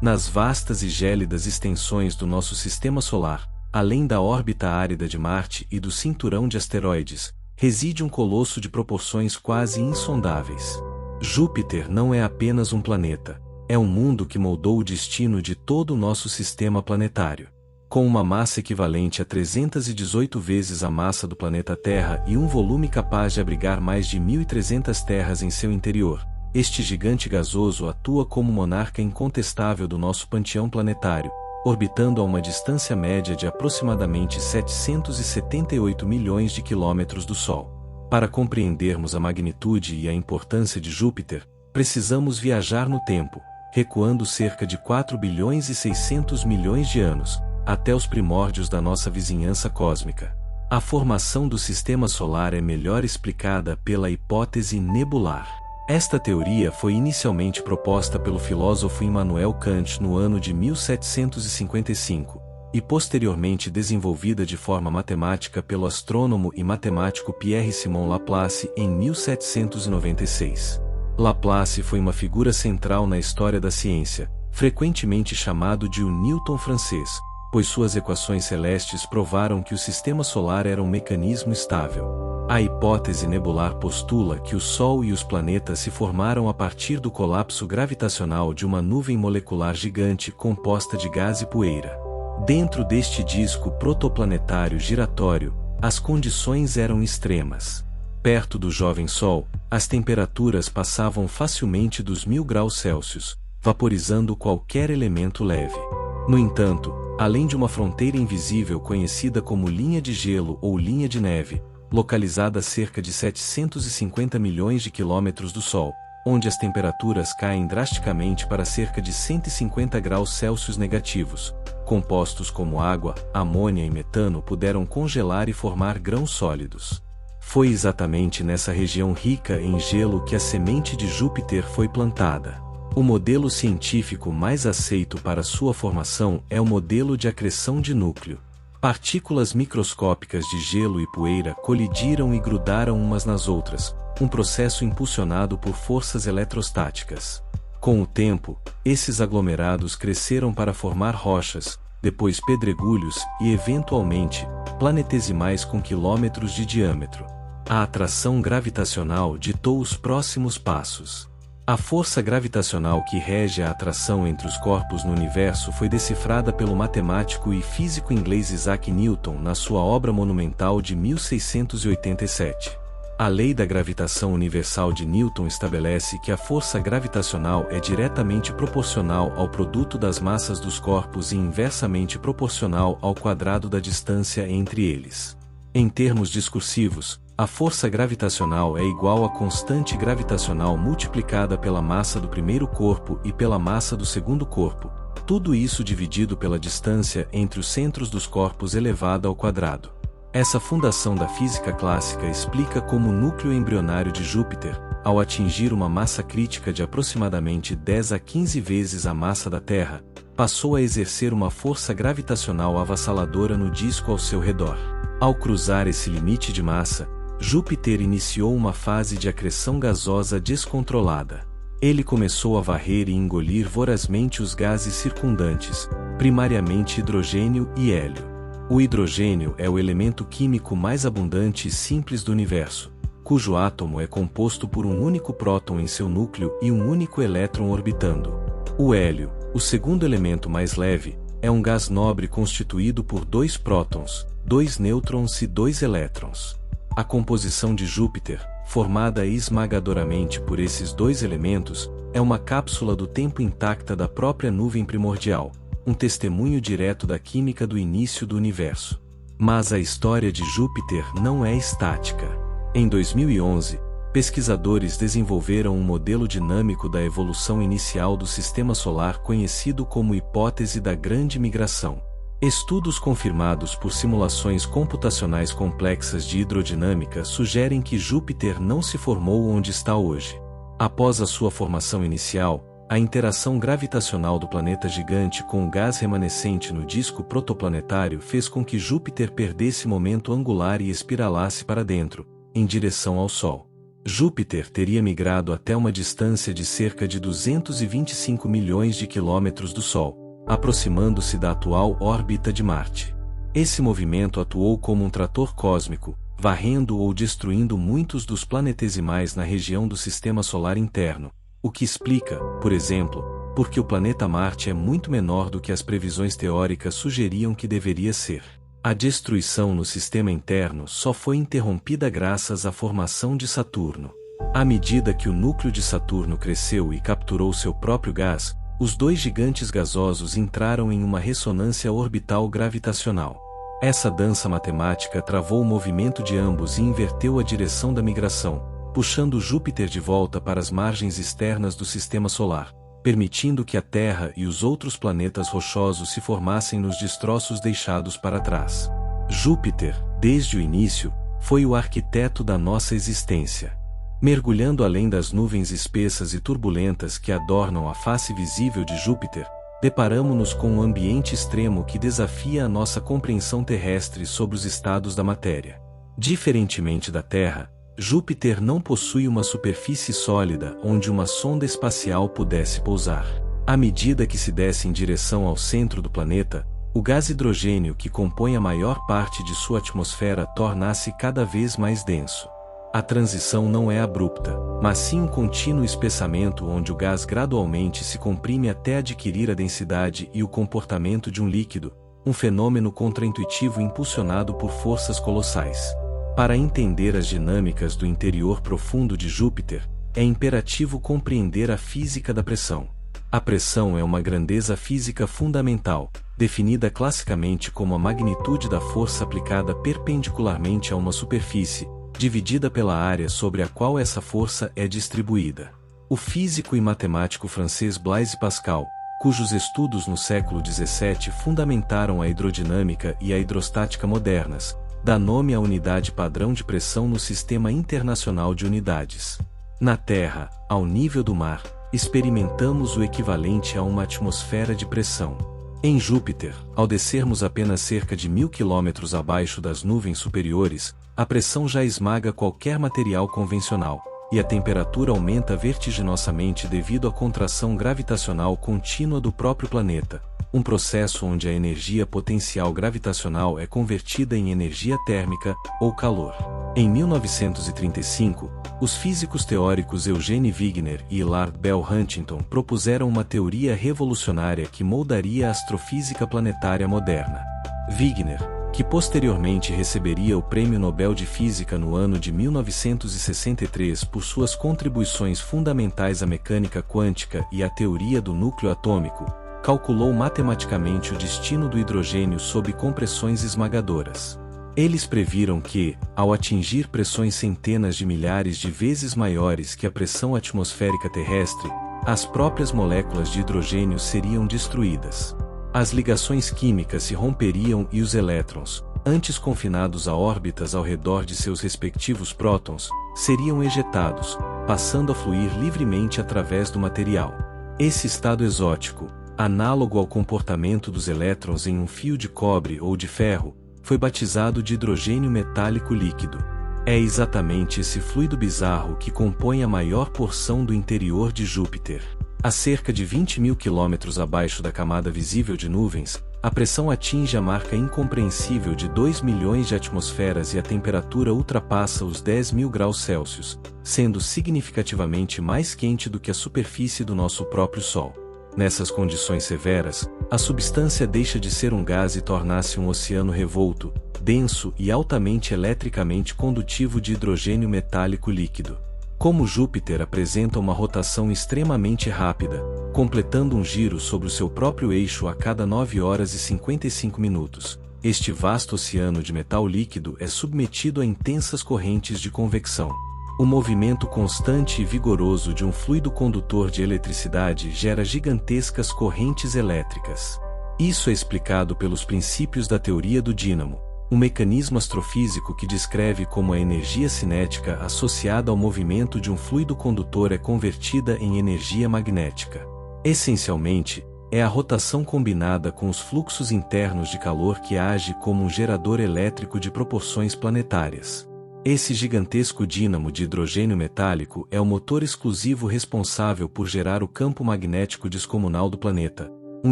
Nas vastas e gélidas extensões do nosso sistema solar, além da órbita árida de Marte e do cinturão de asteroides, reside um colosso de proporções quase insondáveis. Júpiter não é apenas um planeta, é um mundo que moldou o destino de todo o nosso sistema planetário. Com uma massa equivalente a 318 vezes a massa do planeta Terra e um volume capaz de abrigar mais de 1.300 terras em seu interior, este gigante gasoso atua como monarca incontestável do nosso panteão planetário, orbitando a uma distância média de aproximadamente 778 milhões de quilômetros do Sol. Para compreendermos a magnitude e a importância de Júpiter, precisamos viajar no tempo, recuando cerca de 4 bilhões e 600 milhões de anos, até os primórdios da nossa vizinhança cósmica. A formação do Sistema Solar é melhor explicada pela hipótese nebular. Esta teoria foi inicialmente proposta pelo filósofo Immanuel Kant no ano de 1755, e posteriormente desenvolvida de forma matemática pelo astrônomo e matemático Pierre-Simon Laplace em 1796. Laplace foi uma figura central na história da ciência, frequentemente chamado de o Newton francês, pois suas equações celestes provaram que o sistema solar era um mecanismo estável. A hipótese nebular postula que o Sol e os planetas se formaram a partir do colapso gravitacional de uma nuvem molecular gigante composta de gás e poeira. Dentro deste disco protoplanetário giratório, as condições eram extremas. Perto do jovem Sol, as temperaturas passavam facilmente dos 1000 graus Celsius, vaporizando qualquer elemento leve. No entanto, além de uma fronteira invisível conhecida como linha de gelo ou linha de neve, localizada a cerca de 750 milhões de quilômetros do Sol, onde as temperaturas caem drasticamente para cerca de 150 graus Celsius negativos, compostos como água, amônia e metano puderam congelar e formar grãos sólidos. Foi exatamente nessa região rica em gelo que a semente de Júpiter foi plantada. O modelo científico mais aceito para sua formação é o modelo de acreção de núcleo. Partículas microscópicas de gelo e poeira colidiram e grudaram umas nas outras, um processo impulsionado por forças eletrostáticas. Com o tempo, esses aglomerados cresceram para formar rochas, depois pedregulhos e, eventualmente, planetesimais com quilômetros de diâmetro. A atração gravitacional ditou os próximos passos. A força gravitacional que rege a atração entre os corpos no universo foi decifrada pelo matemático e físico inglês Isaac Newton na sua obra monumental de 1687. A lei da gravitação universal de Newton estabelece que a força gravitacional é diretamente proporcional ao produto das massas dos corpos e inversamente proporcional ao quadrado da distância entre eles. Em termos discursivos, a força gravitacional é igual à constante gravitacional multiplicada pela massa do primeiro corpo e pela massa do segundo corpo, tudo isso dividido pela distância entre os centros dos corpos elevada ao quadrado. Essa fundação da física clássica explica como o núcleo embrionário de Júpiter, ao atingir uma massa crítica de aproximadamente 10 a 15 vezes a massa da Terra, passou a exercer uma força gravitacional avassaladora no disco ao seu redor. Ao cruzar esse limite de massa, Júpiter iniciou uma fase de acreção gasosa descontrolada. Ele começou a varrer e engolir vorazmente os gases circundantes, primariamente hidrogênio e hélio. O hidrogênio é o elemento químico mais abundante e simples do universo, cujo átomo é composto por um único próton em seu núcleo e um único elétron orbitando. O hélio, o segundo elemento mais leve, é um gás nobre constituído por 2 prótons, 2 nêutrons e 2 elétrons. A composição de Júpiter, formada esmagadoramente por esses 2 elementos, é uma cápsula do tempo intacta da própria nuvem primordial, um testemunho direto da química do início do universo. Mas a história de Júpiter não é estática. Em 2011, pesquisadores desenvolveram um modelo dinâmico da evolução inicial do Sistema Solar conhecido como hipótese da Grande Migração. Estudos confirmados por simulações computacionais complexas de hidrodinâmica sugerem que Júpiter não se formou onde está hoje. Após a sua formação inicial, a interação gravitacional do planeta gigante com o gás remanescente no disco protoplanetário fez com que Júpiter perdesse momento angular e espiralasse para dentro, em direção ao Sol. Júpiter teria migrado até uma distância de cerca de 225 milhões de quilômetros do Sol, aproximando-se da atual órbita de Marte. Esse movimento atuou como um trator cósmico, varrendo ou destruindo muitos dos planetesimais na região do Sistema Solar interno, o que explica, por exemplo, por que o planeta Marte é muito menor do que as previsões teóricas sugeriam que deveria ser. A destruição no sistema interno só foi interrompida graças à formação de Saturno. À medida que o núcleo de Saturno cresceu e capturou seu próprio gás, os dois gigantes gasosos entraram em uma ressonância orbital gravitacional. Essa dança matemática travou o movimento de ambos e inverteu a direção da migração, puxando Júpiter de volta para as margens externas do Sistema Solar, permitindo que a Terra e os outros planetas rochosos se formassem nos destroços deixados para trás. Júpiter, desde o início, foi o arquiteto da nossa existência. Mergulhando além das nuvens espessas e turbulentas que adornam a face visível de Júpiter, deparamo-nos com um ambiente extremo que desafia a nossa compreensão terrestre sobre os estados da matéria. Diferentemente da Terra, Júpiter não possui uma superfície sólida onde uma sonda espacial pudesse pousar. À medida que se desce em direção ao centro do planeta, o gás hidrogênio que compõe a maior parte de sua atmosfera torna-se cada vez mais denso. A transição não é abrupta, mas sim um contínuo espessamento onde o gás gradualmente se comprime até adquirir a densidade e o comportamento de um líquido, um fenômeno contraintuitivo impulsionado por forças colossais. Para entender as dinâmicas do interior profundo de Júpiter, é imperativo compreender a física da pressão. A pressão é uma grandeza física fundamental, definida classicamente como a magnitude da força aplicada perpendicularmente a uma superfície, dividida pela área sobre a qual essa força é distribuída. O físico e matemático francês Blaise Pascal, cujos estudos no século XVII fundamentaram a hidrodinâmica e a hidrostática modernas, dá nome à unidade padrão de pressão no Sistema Internacional de Unidades. Na Terra, ao nível do mar, experimentamos o equivalente a uma atmosfera de pressão. Em Júpiter, ao descermos apenas cerca de 1000 quilômetros abaixo das nuvens superiores, a pressão já esmaga qualquer material convencional, e a temperatura aumenta vertiginosamente devido à contração gravitacional contínua do próprio planeta, um processo onde a energia potencial gravitacional é convertida em energia térmica, ou calor. Em 1935, os físicos teóricos Eugene Wigner e Hilard Bell Huntington propuseram uma teoria revolucionária que moldaria a astrofísica planetária moderna. Wigner, que posteriormente receberia o Prêmio Nobel de Física no ano de 1963 por suas contribuições fundamentais à mecânica quântica e à teoria do núcleo atômico, calculou matematicamente o destino do hidrogênio sob compressões esmagadoras. Eles previram que, ao atingir pressões centenas de milhares de vezes maiores que a pressão atmosférica terrestre, as próprias moléculas de hidrogênio seriam destruídas. As ligações químicas se romperiam e os elétrons, antes confinados a órbitas ao redor de seus respectivos prótons, seriam ejetados, passando a fluir livremente através do material. Esse estado exótico, análogo ao comportamento dos elétrons em um fio de cobre ou de ferro, foi batizado de hidrogênio metálico líquido. É exatamente esse fluido bizarro que compõe a maior porção do interior de Júpiter. A cerca de 20.000 quilômetros abaixo da camada visível de nuvens, a pressão atinge a marca incompreensível de 2 milhões de atmosferas e a temperatura ultrapassa os 10.000 graus Celsius, sendo significativamente mais quente do que a superfície do nosso próprio Sol. Nessas condições severas, a substância deixa de ser um gás e torna-se um oceano revolto, denso e altamente eletricamente condutivo de hidrogênio metálico líquido. Como Júpiter apresenta uma rotação extremamente rápida, completando um giro sobre o seu próprio eixo a cada 9 horas e 55 minutos, este vasto oceano de metal líquido é submetido a intensas correntes de convecção. O movimento constante e vigoroso de um fluido condutor de eletricidade gera gigantescas correntes elétricas. Isso é explicado pelos princípios da teoria do dínamo, um mecanismo astrofísico que descreve como a energia cinética associada ao movimento de um fluido condutor é convertida em energia magnética. Essencialmente, é a rotação combinada com os fluxos internos de calor que age como um gerador elétrico de proporções planetárias. Esse gigantesco dínamo de hidrogênio metálico é o motor exclusivo responsável por gerar o campo magnético descomunal do planeta, um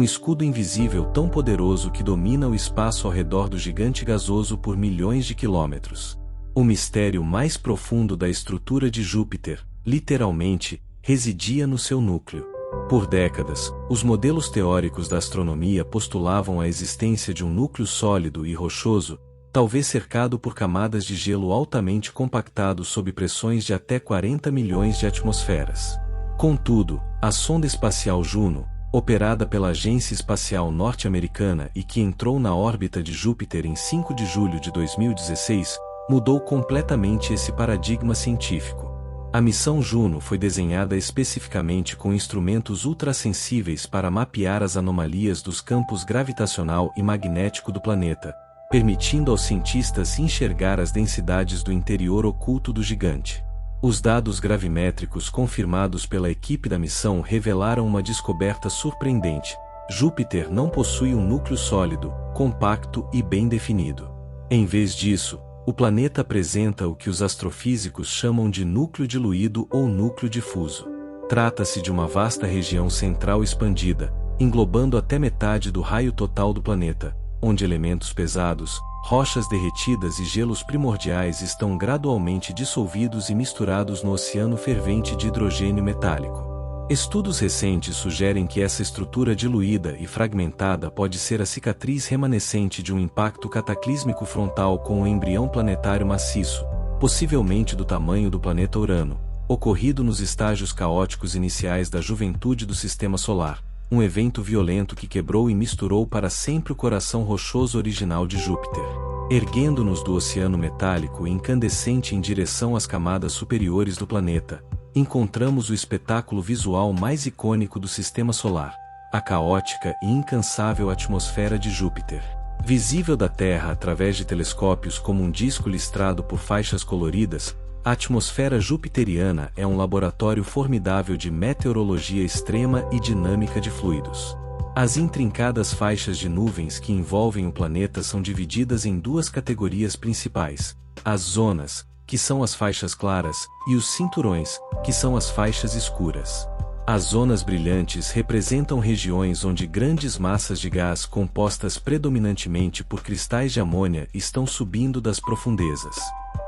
escudo invisível tão poderoso que domina o espaço ao redor do gigante gasoso por milhões de quilômetros. O mistério mais profundo da estrutura de Júpiter, literalmente, residia no seu núcleo. Por décadas, os modelos teóricos da astronomia postulavam a existência de um núcleo sólido e rochoso, talvez cercado por camadas de gelo altamente compactado sob pressões de até 40 milhões de atmosferas. Contudo, a sonda espacial Juno, operada pela Agência Espacial Norte-Americana e que entrou na órbita de Júpiter em 5 de julho de 2016, mudou completamente esse paradigma científico. A missão Juno foi desenhada especificamente com instrumentos ultrassensíveis para mapear as anomalias dos campos gravitacional e magnético do planeta, permitindo aos cientistas enxergar as densidades do interior oculto do gigante. Os dados gravimétricos confirmados pela equipe da missão revelaram uma descoberta surpreendente: Júpiter não possui um núcleo sólido, compacto e bem definido. Em vez disso, o planeta apresenta o que os astrofísicos chamam de núcleo diluído ou núcleo difuso. Trata-se de uma vasta região central expandida, englobando até metade do raio total do planeta, onde elementos pesados, rochas derretidas e gelos primordiais estão gradualmente dissolvidos e misturados no oceano fervente de hidrogênio metálico. Estudos recentes sugerem que essa estrutura diluída e fragmentada pode ser a cicatriz remanescente de um impacto cataclísmico frontal com um embrião planetário maciço, possivelmente do tamanho do planeta Urano, ocorrido nos estágios caóticos iniciais da juventude do Sistema Solar, um evento violento que quebrou e misturou para sempre o coração rochoso original de Júpiter. Erguendo-nos do oceano metálico e incandescente em direção às camadas superiores do planeta, encontramos o espetáculo visual mais icônico do Sistema Solar, a caótica e incansável atmosfera de Júpiter. Visível da Terra através de telescópios como um disco listrado por faixas coloridas, a atmosfera jupiteriana é um laboratório formidável de meteorologia extrema e dinâmica de fluidos. As intrincadas faixas de nuvens que envolvem o planeta são divididas em duas categorias principais: as zonas, que são as faixas claras, e os cinturões, que são as faixas escuras. As zonas brilhantes representam regiões onde grandes massas de gás compostas predominantemente por cristais de amônia estão subindo das profundezas.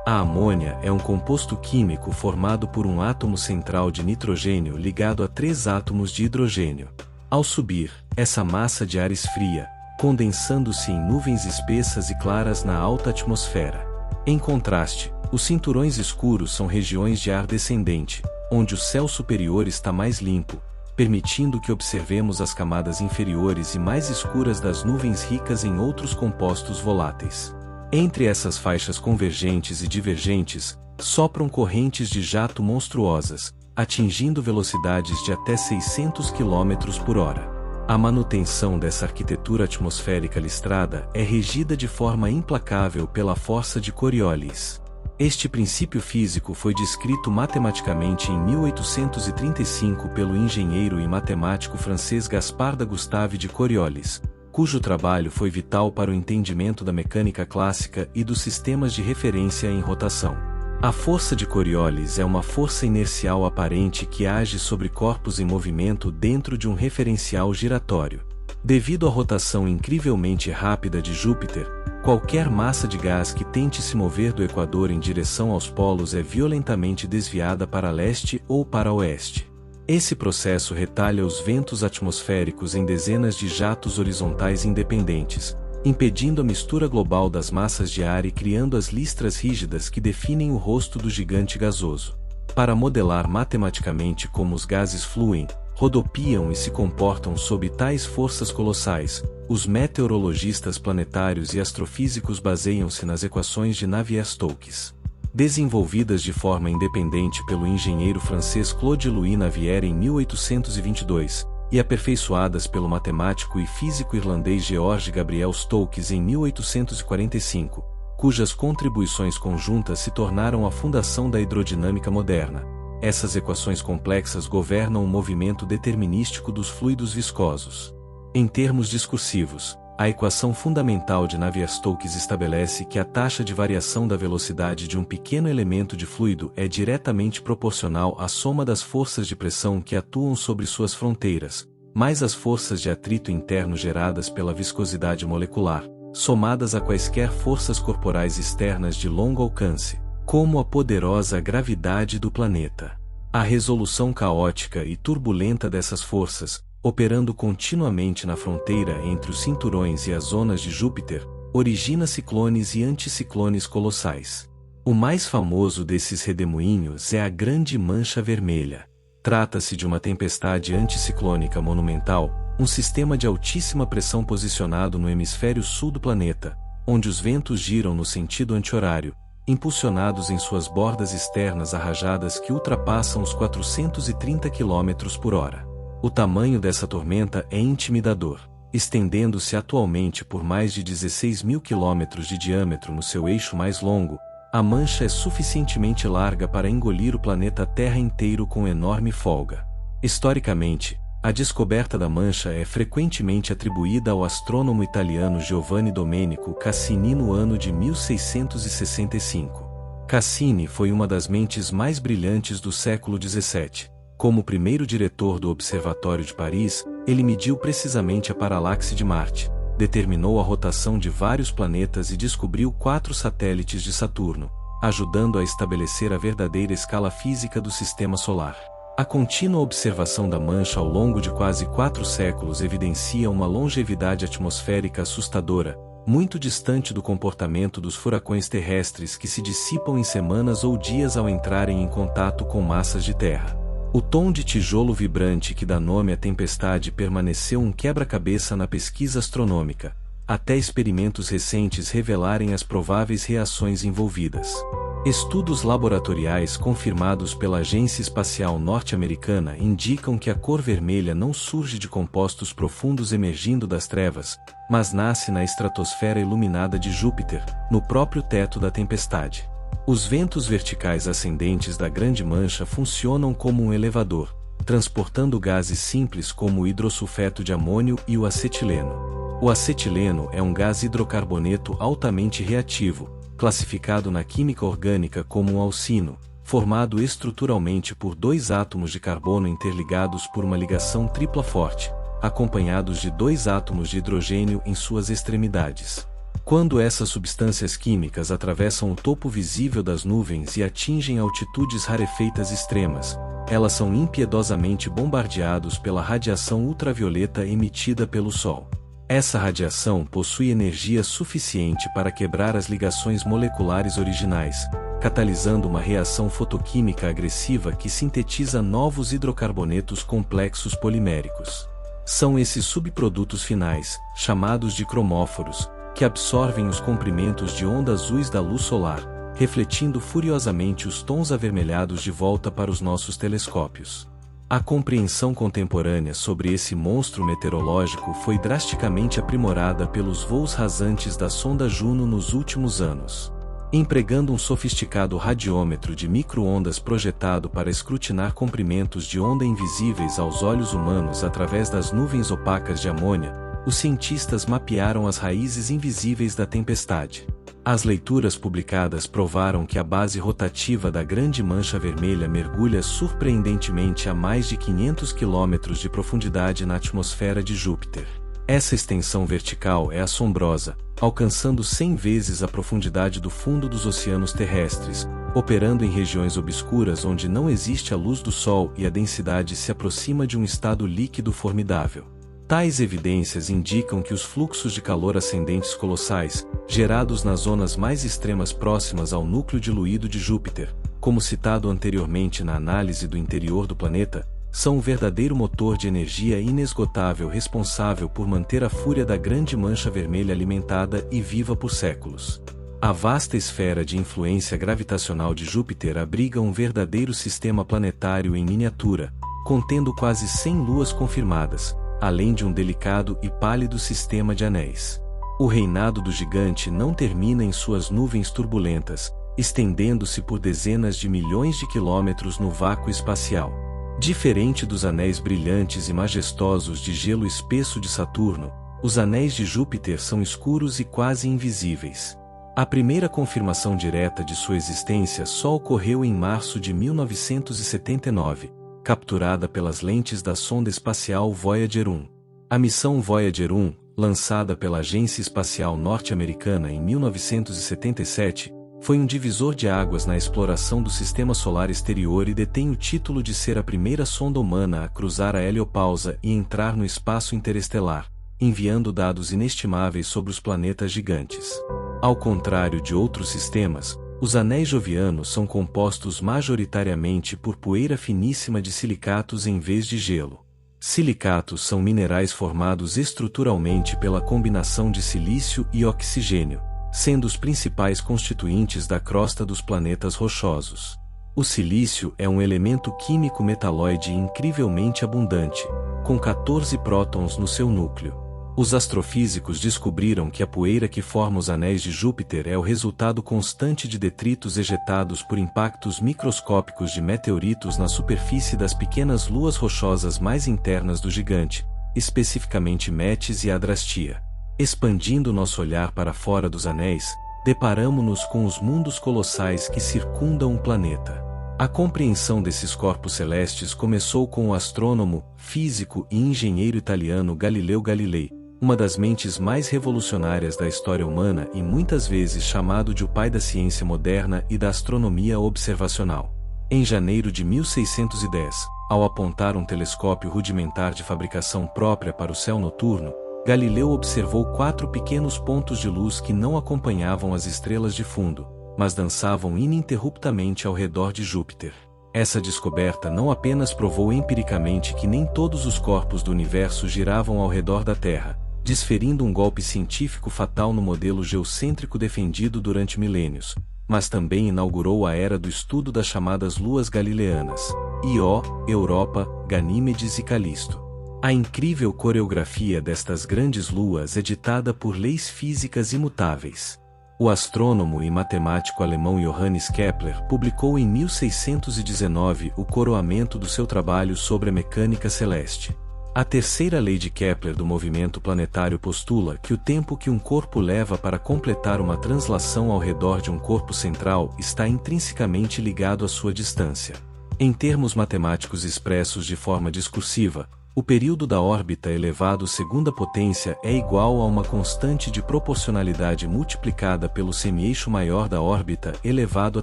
A amônia é um composto químico formado por um átomo central de nitrogênio ligado a 3 átomos de hidrogênio. Ao subir, essa massa de ar esfria, condensando-se em nuvens espessas e claras na alta atmosfera. Em contraste, os cinturões escuros são regiões de ar descendente, onde o céu superior está mais limpo, permitindo que observemos as camadas inferiores e mais escuras das nuvens ricas em outros compostos voláteis. Entre essas faixas convergentes e divergentes, sopram correntes de jato monstruosas, atingindo velocidades de até 600 km por hora. A manutenção dessa arquitetura atmosférica listrada é regida de forma implacável pela força de Coriolis. Este princípio físico foi descrito matematicamente em 1835 pelo engenheiro e matemático francês Gaspard de Gustave de Coriolis, cujo trabalho foi vital para o entendimento da mecânica clássica e dos sistemas de referência em rotação. A força de Coriolis é uma força inercial aparente que age sobre corpos em movimento dentro de um referencial giratório. Devido à rotação incrivelmente rápida de Júpiter, qualquer massa de gás que tente se mover do Equador em direção aos polos é violentamente desviada para leste ou para oeste. Esse processo retalha os ventos atmosféricos em dezenas de jatos horizontais independentes, impedindo a mistura global das massas de ar e criando as listras rígidas que definem o rosto do gigante gasoso. Para modelar matematicamente como os gases fluem, rodopiam e se comportam sob tais forças colossais, os meteorologistas planetários e astrofísicos baseiam-se nas equações de Navier-Stokes. Desenvolvidas de forma independente pelo engenheiro francês Claude-Louis Navier em 1822, e aperfeiçoadas pelo matemático e físico irlandês George Gabriel Stokes em 1845, cujas contribuições conjuntas se tornaram a fundação da hidrodinâmica moderna. Essas equações complexas governam o movimento determinístico dos fluidos viscosos. Em termos discursivos, A equação fundamental de Navier-Stokes estabelece que a taxa de variação da velocidade de um pequeno elemento de fluido é diretamente proporcional à soma das forças de pressão que atuam sobre suas fronteiras, mais as forças de atrito interno geradas pela viscosidade molecular, somadas a quaisquer forças corporais externas de longo alcance, como a poderosa gravidade do planeta. A resolução caótica e turbulenta dessas forças, operando continuamente na fronteira entre os cinturões e as zonas de Júpiter, origina ciclones e anticiclones colossais. O mais famoso desses redemoinhos é a Grande Mancha Vermelha. Trata-se de uma tempestade anticiclônica monumental, um sistema de altíssima pressão posicionado no hemisfério sul do planeta, onde os ventos giram no sentido anti-horário, impulsionados em suas bordas externas a rajadas que ultrapassam os 430 km por hora. O tamanho dessa tormenta é intimidador, estendendo-se atualmente por mais de 16.000 km de diâmetro no seu eixo mais longo. A mancha é suficientemente larga para engolir o planeta Terra inteiro com enorme folga. Historicamente, a descoberta da mancha é frequentemente atribuída ao astrônomo italiano Giovanni Domenico Cassini no ano de 1665. Cassini foi uma das mentes mais brilhantes do século XVII. Como primeiro diretor do Observatório de Paris, ele mediu precisamente a paralaxe de Marte, determinou a rotação de vários planetas e descobriu 4 satélites de Saturno, ajudando a estabelecer a verdadeira escala física do Sistema Solar. A contínua observação da mancha ao longo de quase 4 séculos evidencia uma longevidade atmosférica assustadora, muito distante do comportamento dos furacões terrestres que se dissipam em semanas ou dias ao entrarem em contato com massas de terra. O tom de tijolo vibrante que dá nome à tempestade permaneceu um quebra-cabeça na pesquisa astronômica, até experimentos recentes revelarem as prováveis reações envolvidas. Estudos laboratoriais confirmados pela Agência Espacial Norte-Americana indicam que a cor vermelha não surge de compostos profundos emergindo das trevas, mas nasce na estratosfera iluminada de Júpiter, no próprio teto da tempestade. Os ventos verticais ascendentes da Grande Mancha funcionam como um elevador, transportando gases simples como o hidrosulfeto de amônio e o acetileno. O acetileno é um gás hidrocarboneto altamente reativo, classificado na química orgânica como um alcino, formado estruturalmente por 2 átomos de carbono interligados por uma ligação tripla forte, acompanhados de 2 átomos de hidrogênio em suas extremidades. Quando essas substâncias químicas atravessam o topo visível das nuvens e atingem altitudes rarefeitas extremas, elas são impiedosamente bombardeadas pela radiação ultravioleta emitida pelo Sol. Essa radiação possui energia suficiente para quebrar as ligações moleculares originais, catalisando uma reação fotoquímica agressiva que sintetiza novos hidrocarbonetos complexos poliméricos. São esses subprodutos finais, chamados de cromóforos, que absorvem os comprimentos de onda azuis da luz solar, refletindo furiosamente os tons avermelhados de volta para os nossos telescópios. A compreensão contemporânea sobre esse monstro meteorológico foi drasticamente aprimorada pelos voos rasantes da sonda Juno nos últimos anos. Empregando um sofisticado radiômetro de micro-ondas projetado para escrutinar comprimentos de onda invisíveis aos olhos humanos através das nuvens opacas de amônia, os cientistas mapearam as raízes invisíveis da tempestade. As leituras publicadas provaram que a base rotativa da Grande Mancha Vermelha mergulha surpreendentemente a mais de 500 km de profundidade na atmosfera de Júpiter. Essa extensão vertical é assombrosa, alcançando 100 vezes a profundidade do fundo dos oceanos terrestres, operando em regiões obscuras onde não existe a luz do Sol e a densidade se aproxima de um estado líquido formidável. Tais evidências indicam que os fluxos de calor ascendentes colossais, gerados nas zonas mais extremas próximas ao núcleo diluído de Júpiter, como citado anteriormente na análise do interior do planeta, são o verdadeiro motor de energia inesgotável responsável por manter a fúria da Grande Mancha Vermelha alimentada e viva por séculos. A vasta esfera de influência gravitacional de Júpiter abriga um verdadeiro sistema planetário em miniatura, contendo quase 100 luas confirmadas, além de um delicado e pálido sistema de anéis. O reinado do gigante não termina em suas nuvens turbulentas, estendendo-se por dezenas de milhões de quilômetros no vácuo espacial. Diferente dos anéis brilhantes e majestosos de gelo espesso de Saturno, Os anéis de Júpiter são escuros e quase invisíveis. A primeira confirmação direta de sua existência só ocorreu em março de 1979, capturada pelas lentes da sonda espacial Voyager 1. A missão Voyager 1, lançada pela Agência Espacial Norte-Americana em 1977, foi um divisor de águas na exploração do Sistema Solar Exterior e detém o título de ser a primeira sonda humana a cruzar a heliopausa e entrar no espaço interestelar, enviando dados inestimáveis sobre os planetas gigantes. Ao contrário de outros sistemas, os anéis jovianos são compostos majoritariamente por poeira finíssima de silicatos em vez de gelo. Silicatos são minerais formados estruturalmente pela combinação de silício e oxigênio, sendo os principais constituintes da crosta dos planetas rochosos. O silício é um elemento químico metalóide incrivelmente abundante, com 14 prótons no seu núcleo. Os astrofísicos descobriram que a poeira que forma os anéis de Júpiter é o resultado constante de detritos ejetados por impactos microscópicos de meteoritos na superfície das pequenas luas rochosas mais internas do gigante, especificamente Metis e Adrastea. Expandindo nosso olhar para fora dos anéis, deparamo-nos com os mundos colossais que circundam o planeta. A compreensão desses corpos celestes começou com o astrônomo, físico e engenheiro italiano Galileu Galilei, uma das mentes mais revolucionárias da história humana e muitas vezes chamado de o pai da ciência moderna e da astronomia observacional. Em janeiro de 1610, ao apontar um telescópio rudimentar de fabricação própria para o céu noturno, Galileu observou 4 pequenos pontos de luz que não acompanhavam as estrelas de fundo, mas dançavam ininterruptamente ao redor de Júpiter. Essa descoberta não apenas provou empiricamente que nem todos os corpos do universo giravam ao redor da Terra, desferindo um golpe científico fatal no modelo geocêntrico defendido durante milênios, mas também inaugurou a era do estudo das chamadas luas galileanas, Io, Europa, Ganímedes e Calisto. A incrível coreografia destas grandes luas é ditada por leis físicas imutáveis. O astrônomo e matemático alemão Johannes Kepler publicou em 1619 o coroamento do seu trabalho sobre a mecânica celeste. A terceira lei de Kepler do movimento planetário postula que o tempo que um corpo leva para completar uma translação ao redor de um corpo central está intrinsecamente ligado à sua distância. Em termos matemáticos expressos de forma discursiva, o período da órbita elevado segunda potência é igual a uma constante de proporcionalidade multiplicada pelo semi-eixo maior da órbita elevado à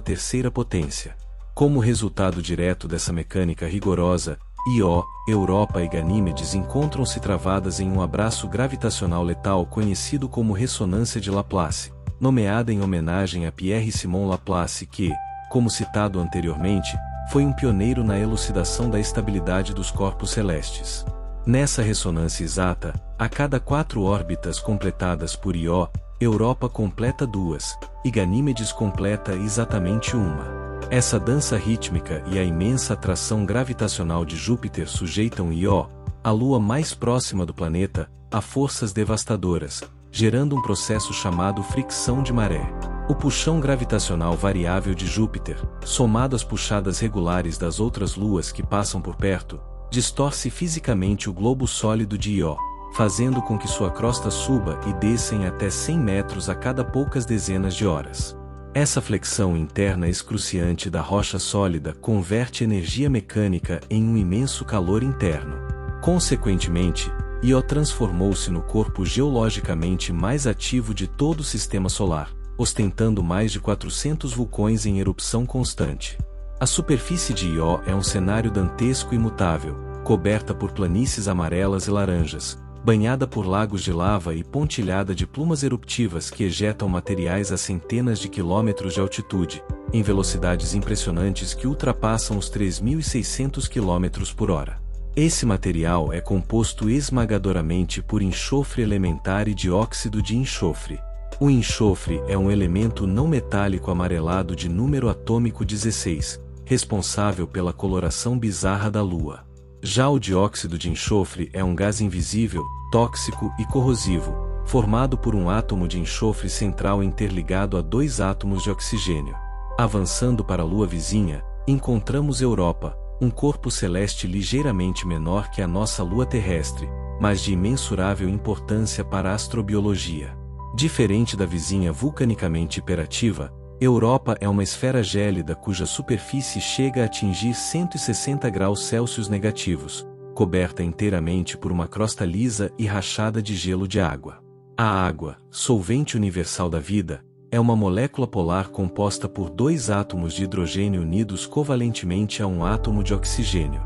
terceira potência. Como resultado direto dessa mecânica rigorosa, Io, Europa e Ganímedes encontram-se travadas em um abraço gravitacional letal conhecido como ressonância de Laplace, nomeada em homenagem a Pierre-Simon Laplace que, como citado anteriormente, foi um pioneiro na elucidação da estabilidade dos corpos celestes. Nessa ressonância exata, a cada 4 órbitas completadas por Io, Europa completa 2, e Ganímedes completa exatamente uma. Essa dança rítmica e a imensa atração gravitacional de Júpiter sujeitam Io, a lua mais próxima do planeta, a forças devastadoras, gerando um processo chamado fricção de maré. O puxão gravitacional variável de Júpiter, somado às puxadas regulares das outras luas que passam por perto, distorce fisicamente o globo sólido de Io, fazendo com que sua crosta suba e desça em até 100 metros a cada poucas dezenas de horas. Essa flexão interna excruciante da rocha sólida converte energia mecânica em um imenso calor interno. Consequentemente, Io transformou-se no corpo geologicamente mais ativo de todo o Sistema Solar, ostentando mais de 400 vulcões em erupção constante. A superfície de Io é um cenário dantesco e imutável, coberta por planícies amarelas e laranjas, banhada por lagos de lava e pontilhada de plumas eruptivas que ejetam materiais a centenas de quilômetros de altitude, em velocidades impressionantes que ultrapassam os 3.600 km por hora. Esse material é composto esmagadoramente por enxofre elementar e dióxido de enxofre. O enxofre é um elemento não metálico amarelado de número atômico 16, responsável pela coloração bizarra da Lua. Já o dióxido de enxofre é um gás invisível, tóxico e corrosivo, formado por um átomo de enxofre central interligado a 2 átomos de oxigênio. Avançando para a Lua vizinha, encontramos Europa, um corpo celeste ligeiramente menor que a nossa Lua terrestre, mas de imensurável importância para a astrobiologia. Diferente da vizinha vulcanicamente hiperativa, Europa é uma esfera gélida cuja superfície chega a atingir 160 graus Celsius negativos, coberta inteiramente por uma crosta lisa e rachada de gelo de água. A água, solvente universal da vida, é uma molécula polar composta por dois átomos de hidrogênio unidos covalentemente a um átomo de oxigênio.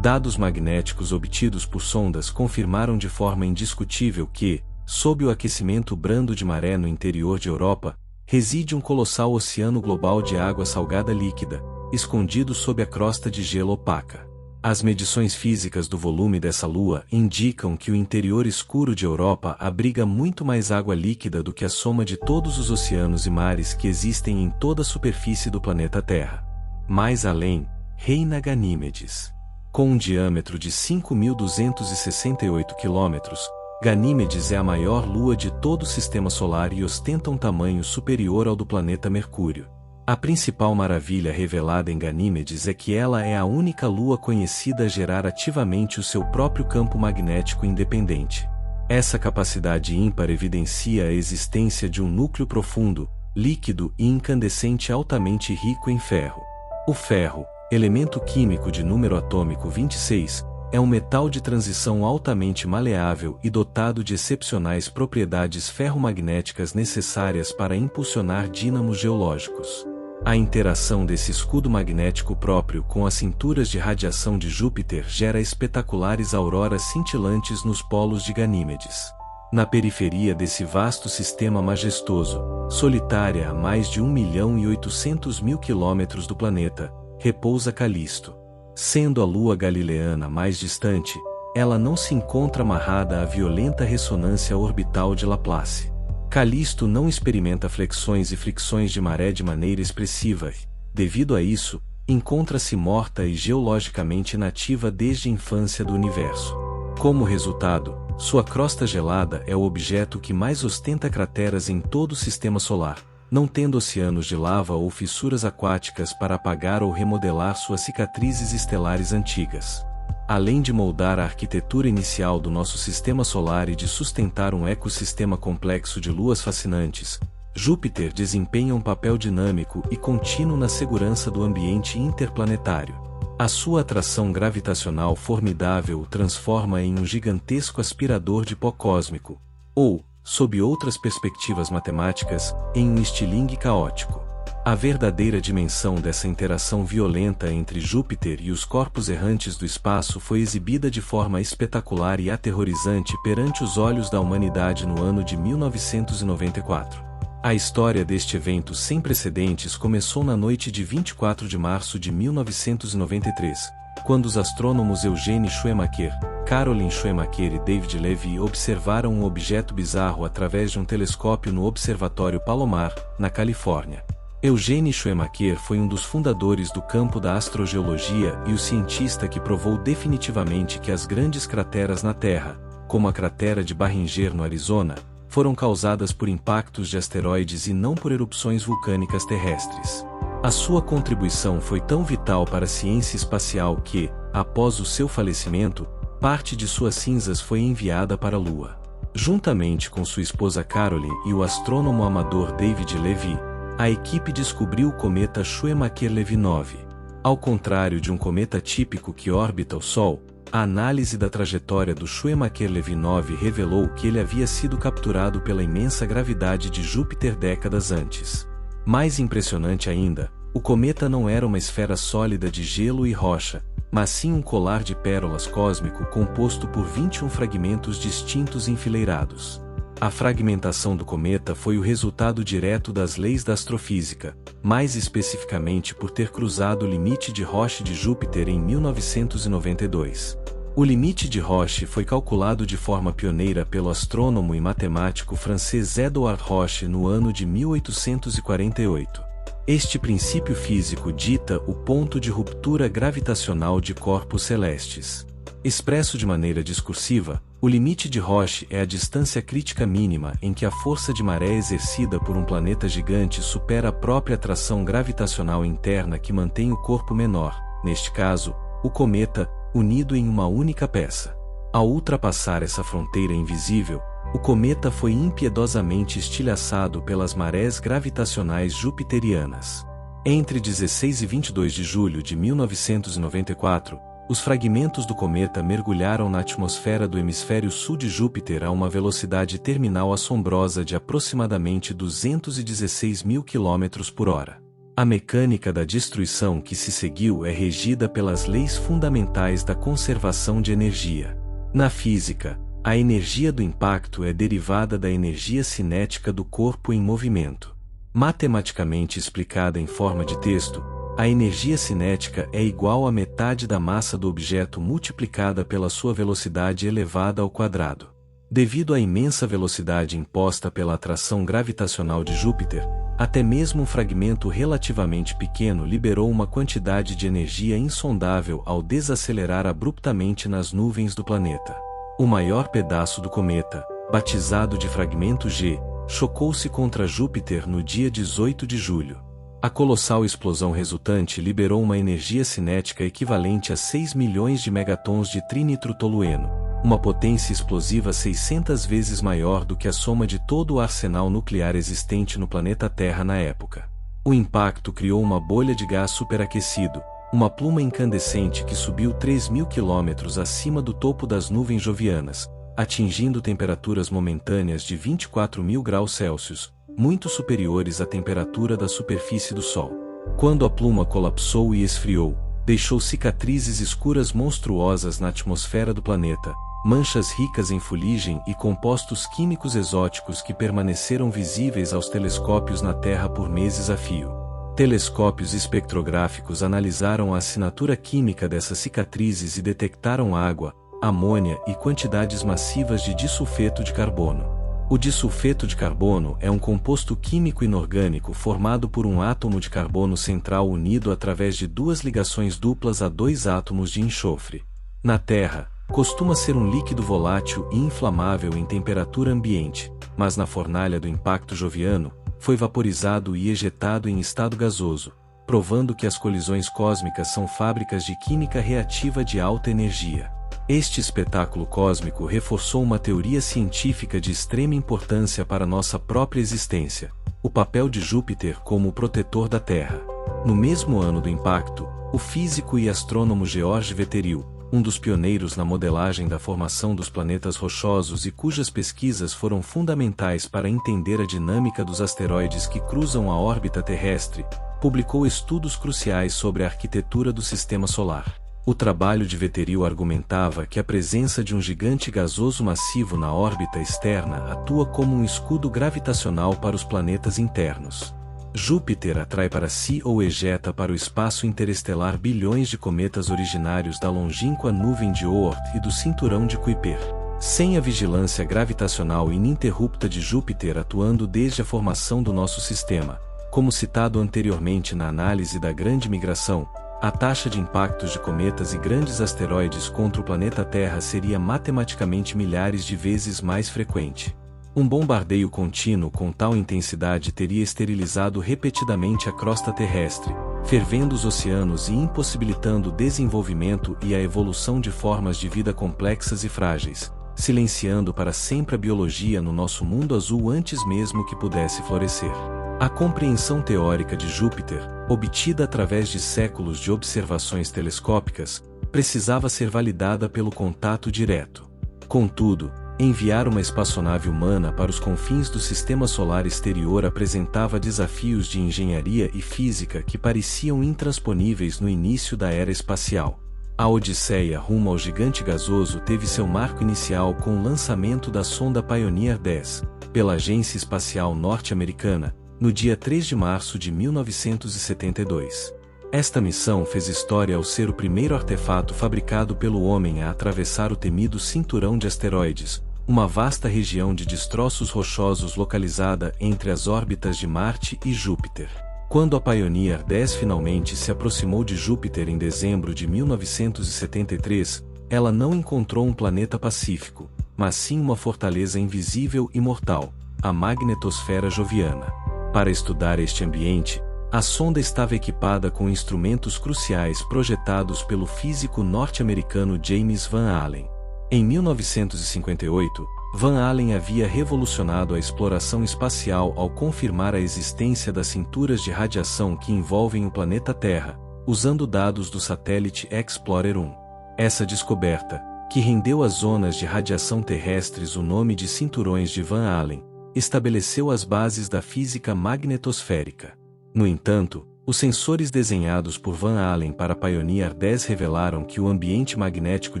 Dados magnéticos obtidos por sondas confirmaram de forma indiscutível que, sob o aquecimento brando de maré no interior de Europa, reside um colossal oceano global de água salgada líquida, escondido sob a crosta de gelo opaca. As medições físicas do volume dessa lua indicam que o interior escuro de Europa abriga muito mais água líquida do que a soma de todos os oceanos e mares que existem em toda a superfície do planeta Terra. Mais além, reina Ganímedes. Com um diâmetro de 5.268 km, Ganímedes é a maior lua de todo o Sistema Solar e ostenta um tamanho superior ao do planeta Mercúrio. A principal maravilha revelada em Ganímedes é que ela é a única lua conhecida a gerar ativamente o seu próprio campo magnético independente. Essa capacidade ímpar evidencia a existência de um núcleo profundo, líquido e incandescente altamente rico em ferro. O ferro, elemento químico de número atômico 26, é um metal de transição altamente maleável e dotado de excepcionais propriedades ferromagnéticas necessárias para impulsionar dínamos geológicos. A interação desse escudo magnético próprio com as cinturas de radiação de Júpiter gera espetaculares auroras cintilantes nos polos de Ganímedes. Na periferia desse vasto sistema majestoso, solitária a mais de 1.800.000 quilômetros do planeta, repousa Calisto. Sendo a lua galileana mais distante, ela não se encontra amarrada à violenta ressonância orbital de Laplace. Calisto não experimenta flexões e fricções de maré de maneira expressiva e, devido a isso, encontra-se morta e geologicamente inativa desde a infância do universo. Como resultado, sua crosta gelada é o objeto que mais ostenta crateras em todo o Sistema Solar, não tendo oceanos de lava ou fissuras aquáticas para apagar ou remodelar suas cicatrizes estelares antigas. Além de moldar a arquitetura inicial do nosso Sistema Solar e de sustentar um ecossistema complexo de luas fascinantes, Júpiter desempenha um papel dinâmico e contínuo na segurança do ambiente interplanetário. A sua atração gravitacional formidável o transforma em um gigantesco aspirador de pó cósmico, ou, sob outras perspectivas matemáticas, em um estilingue caótico. A verdadeira dimensão dessa interação violenta entre Júpiter e os corpos errantes do espaço foi exibida de forma espetacular e aterrorizante perante os olhos da humanidade no ano de 1994. A história deste evento sem precedentes começou na noite de 24 de março de 1993, quando os astrônomos Eugene Shoemaker, Caroline Shoemaker e David Levy observaram um objeto bizarro através de um telescópio no Observatório Palomar, na Califórnia. Eugene Shoemaker foi um dos fundadores do campo da astrogeologia e o cientista que provou definitivamente que as grandes crateras na Terra, como a cratera de Barringer no Arizona, foram causadas por impactos de asteroides e não por erupções vulcânicas terrestres. A sua contribuição foi tão vital para a ciência espacial que, após o seu falecimento, parte de suas cinzas foi enviada para a Lua. Juntamente com sua esposa Caroline e o astrônomo amador David Levy, a equipe descobriu o cometa Shoemaker-Levy 9. Ao contrário de um cometa típico que orbita o Sol, a análise da trajetória do Shoemaker-Levy 9 revelou que ele havia sido capturado pela imensa gravidade de Júpiter décadas antes. Mais impressionante ainda, o cometa não era uma esfera sólida de gelo e rocha, mas sim um colar de pérolas cósmico composto por 21 fragmentos distintos enfileirados. A fragmentação do cometa foi o resultado direto das leis da astrofísica, mais especificamente por ter cruzado o limite de Roche de Júpiter em 1992. O limite de Roche foi calculado de forma pioneira pelo astrônomo e matemático francês Édouard Roche no ano de 1848. Este princípio físico dita o ponto de ruptura gravitacional de corpos celestes. Expresso de maneira discursiva, o limite de Roche é a distância crítica mínima em que a força de maré exercida por um planeta gigante supera a própria atração gravitacional interna que mantém o corpo menor, neste caso, o cometa, unido em uma única peça. Ao ultrapassar essa fronteira invisível, o cometa foi impiedosamente estilhaçado pelas marés gravitacionais jupiterianas. Entre 16 e 22 de julho de 1994, os fragmentos do cometa mergulharam na atmosfera do hemisfério sul de Júpiter a uma velocidade terminal assombrosa de aproximadamente 216 mil km por hora. A mecânica da destruição que se seguiu é regida pelas leis fundamentais da conservação de energia. Na física, a energia do impacto é derivada da energia cinética do corpo em movimento. Matematicamente explicada em forma de texto, a energia cinética é igual à metade da massa do objeto multiplicada pela sua velocidade elevada ao quadrado. Devido à imensa velocidade imposta pela atração gravitacional de Júpiter, até mesmo um fragmento relativamente pequeno liberou uma quantidade de energia insondável ao desacelerar abruptamente nas nuvens do planeta. O maior pedaço do cometa, batizado de fragmento G, chocou-se contra Júpiter no dia 18 de julho. A colossal explosão resultante liberou uma energia cinética equivalente a 6 milhões de megatons de trinitrotolueno, uma potência explosiva 600 vezes maior do que a soma de todo o arsenal nuclear existente no planeta Terra na época. O impacto criou uma bolha de gás superaquecido, uma pluma incandescente que subiu 3.000 quilômetros acima do topo das nuvens jovianas, atingindo temperaturas momentâneas de 24.000 graus Celsius, muito superiores à temperatura da superfície do Sol. Quando a pluma colapsou e esfriou, deixou cicatrizes escuras monstruosas na atmosfera do planeta, manchas ricas em fuligem e compostos químicos exóticos que permaneceram visíveis aos telescópios na Terra por meses a fio. Telescópios espectrográficos analisaram a assinatura química dessas cicatrizes e detectaram água, amônia e quantidades massivas de disulfeto de carbono. O disulfeto de carbono é um composto químico inorgânico formado por um átomo de carbono central unido através de duas ligações duplas a dois átomos de enxofre. Na Terra, costuma ser um líquido volátil e inflamável em temperatura ambiente, mas na fornalha do impacto joviano, foi vaporizado e ejetado em estado gasoso, provando que as colisões cósmicas são fábricas de química reativa de alta energia. Este espetáculo cósmico reforçou uma teoria científica de extrema importância para nossa própria existência: o papel de Júpiter como protetor da Terra. No mesmo ano do impacto, o físico e astrônomo George Vetterill, um dos pioneiros na modelagem da formação dos planetas rochosos e cujas pesquisas foram fundamentais para entender a dinâmica dos asteroides que cruzam a órbita terrestre, publicou estudos cruciais sobre a arquitetura do Sistema Solar. O trabalho de Vetterill argumentava que a presença de um gigante gasoso massivo na órbita externa atua como um escudo gravitacional para os planetas internos. Júpiter atrai para si ou ejeta para o espaço interestelar bilhões de cometas originários da longínqua nuvem de Oort e do cinturão de Kuiper. Sem a vigilância gravitacional ininterrupta de Júpiter atuando desde a formação do nosso sistema, como citado anteriormente na análise da Grande Migração, a taxa de impactos de cometas e grandes asteroides contra o planeta Terra seria matematicamente milhares de vezes mais frequente. Um bombardeio contínuo com tal intensidade teria esterilizado repetidamente a crosta terrestre, fervendo os oceanos e impossibilitando o desenvolvimento e a evolução de formas de vida complexas e frágeis, silenciando para sempre a biologia no nosso mundo azul antes mesmo que pudesse florescer. A compreensão teórica de Júpiter, obtida através de séculos de observações telescópicas, precisava ser validada pelo contato direto. Contudo, enviar uma espaçonave humana para os confins do sistema solar exterior apresentava desafios de engenharia e física que pareciam intransponíveis no início da era espacial. A odisseia rumo ao gigante gasoso teve seu marco inicial com o lançamento da sonda Pioneer 10, pela Agência Espacial Norte-Americana, no dia 3 de março de 1972. Esta missão fez história ao ser o primeiro artefato fabricado pelo homem a atravessar o temido cinturão de asteroides, uma vasta região de destroços rochosos localizada entre as órbitas de Marte e Júpiter. Quando a Pioneer 10 finalmente se aproximou de Júpiter em dezembro de 1973, ela não encontrou um planeta pacífico, mas sim uma fortaleza invisível e mortal, a magnetosfera joviana. Para estudar este ambiente, a sonda estava equipada com instrumentos cruciais projetados pelo físico norte-americano James Van Allen. Em 1958, Van Allen havia revolucionado a exploração espacial ao confirmar a existência das cinturas de radiação que envolvem o planeta Terra, usando dados do satélite Explorer 1. Essa descoberta, que rendeu às zonas de radiação terrestres o nome de cinturões de Van Allen, estabeleceu as bases da física magnetosférica. No entanto, os sensores desenhados por Van Allen para Pioneer 10 revelaram que o ambiente magnético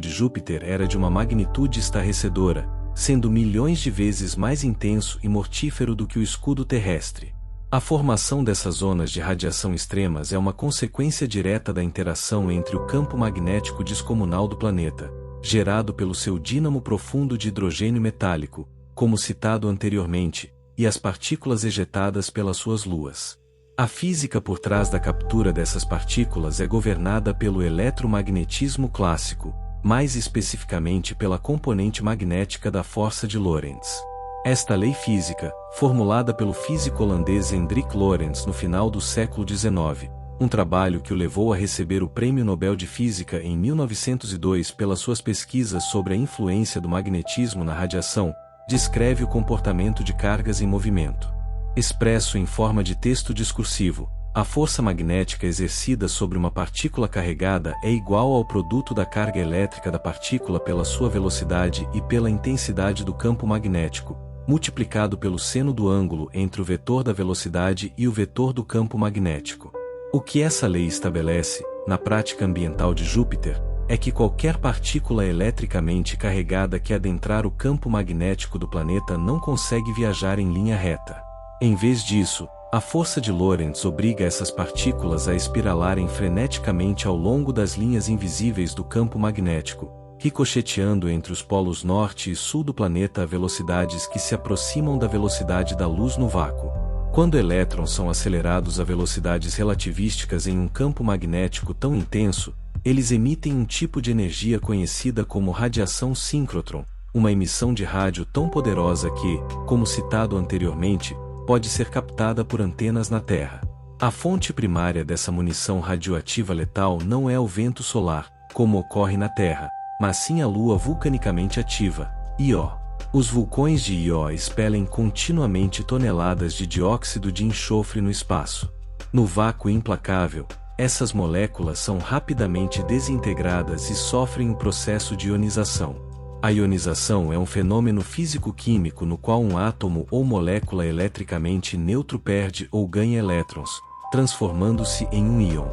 de Júpiter era de uma magnitude estarrecedora, sendo milhões de vezes mais intenso e mortífero do que o escudo terrestre. A formação dessas zonas de radiação extremas é uma consequência direta da interação entre o campo magnético descomunal do planeta, gerado pelo seu dínamo profundo de hidrogênio metálico, como citado anteriormente, e as partículas ejetadas pelas suas luas. A física por trás da captura dessas partículas é governada pelo eletromagnetismo clássico, mais especificamente pela componente magnética da força de Lorentz. Esta lei física, formulada pelo físico holandês Hendrik Lorentz no final do século XIX, um trabalho que o levou a receber o Prêmio Nobel de Física em 1902 pelas suas pesquisas sobre a influência do magnetismo na radiação, descreve o comportamento de cargas em movimento. Expresso em forma de texto discursivo, a força magnética exercida sobre uma partícula carregada é igual ao produto da carga elétrica da partícula pela sua velocidade e pela intensidade do campo magnético, multiplicado pelo seno do ângulo entre o vetor da velocidade e o vetor do campo magnético. O que essa lei estabelece, na prática ambiental de Júpiter, é que qualquer partícula eletricamente carregada que adentrar o campo magnético do planeta não consegue viajar em linha reta. Em vez disso, a força de Lorentz obriga essas partículas a espiralarem freneticamente ao longo das linhas invisíveis do campo magnético, ricocheteando entre os polos norte e sul do planeta a velocidades que se aproximam da velocidade da luz no vácuo. Quando elétrons são acelerados a velocidades relativísticas em um campo magnético tão intenso, eles emitem um tipo de energia conhecida como radiação síncrotron, uma emissão de rádio tão poderosa que, como citado anteriormente, pode ser captada por antenas na Terra. A fonte primária dessa munição radioativa letal não é o vento solar, como ocorre na Terra, mas sim a Lua vulcanicamente ativa, Io. Os vulcões de Io expelem continuamente toneladas de dióxido de enxofre no espaço. No vácuo implacável, essas moléculas são rapidamente desintegradas e sofrem um processo de ionização. A ionização é um fenômeno físico-químico no qual um átomo ou molécula eletricamente neutro perde ou ganha elétrons, transformando-se em um íon.